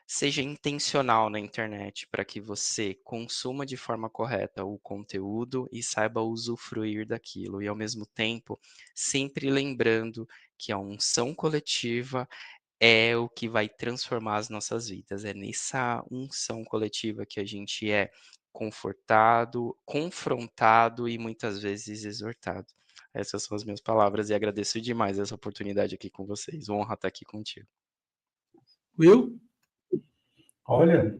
seja intencional na internet para que você consuma de forma correta o conteúdo e saiba usufruir daquilo. E, ao mesmo tempo, sempre lembrando que a unção coletiva é o que vai transformar as nossas vidas. É nessa unção coletiva que a gente é confortado, confrontado e muitas vezes exortado. Essas são as minhas palavras e agradeço demais essa oportunidade aqui com vocês. Honra estar aqui contigo.
Will?
Olha,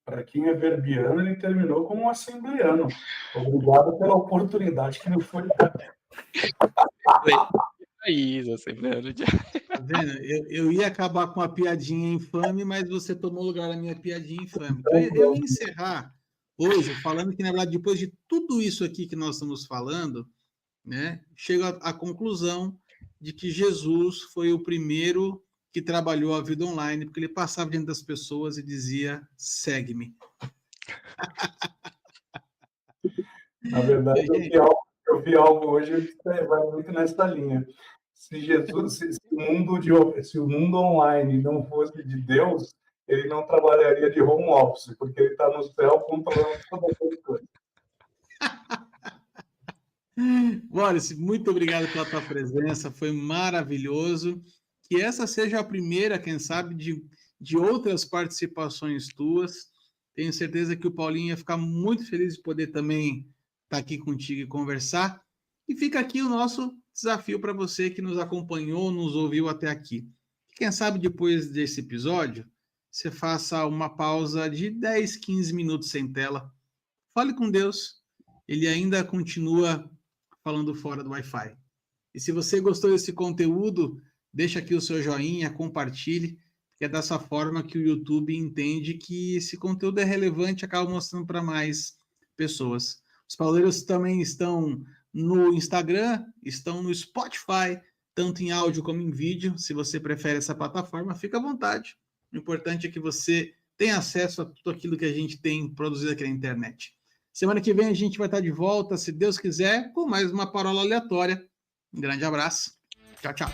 para quem é verbiano, ele terminou como um assembleano. Obrigado pela oportunidade que me foi dada.
Isso, lembrando de...
Tá vendo? Eu ia acabar com a piadinha infame, mas você tomou lugar da minha piadinha infame. Então, eu ia encerrar hoje falando que, na verdade, depois de tudo isso aqui que nós estamos falando, né, chego à conclusão de que Jesus foi o primeiro que trabalhou a vida online, porque ele passava diante das pessoas e dizia, segue-me.
Na verdade, eu vi algo hoje que vai muito nessa linha. Se o mundo online não fosse de Deus, ele não trabalharia de home office, porque ele está no céu controlando toda a coisa.
Wallace, muito obrigado pela tua presença, foi maravilhoso. Que essa seja a primeira, quem sabe, de outras participações tuas. Tenho certeza que o Paulinho ia ficar muito feliz de poder também estar aqui contigo e conversar. E fica aqui o nosso desafio para você que nos acompanhou, nos ouviu até aqui. Quem sabe depois desse episódio, você faça uma pausa de 10, 15 minutos sem tela. Fale com Deus. Ele ainda continua falando fora do Wi-Fi. E se você gostou desse conteúdo, deixa aqui o seu joinha, compartilhe, que é dessa forma que o YouTube entende que esse conteúdo é relevante e acaba mostrando para mais pessoas. Os pauleiros também estão no Instagram, estão no Spotify, tanto em áudio como em vídeo. Se você prefere essa plataforma, fica à vontade. O importante é que você tenha acesso a tudo aquilo que a gente tem produzido aqui na internet. Semana que vem a gente vai estar de volta, se Deus quiser, com mais uma parola aleatória. Um grande abraço. Tchau, tchau.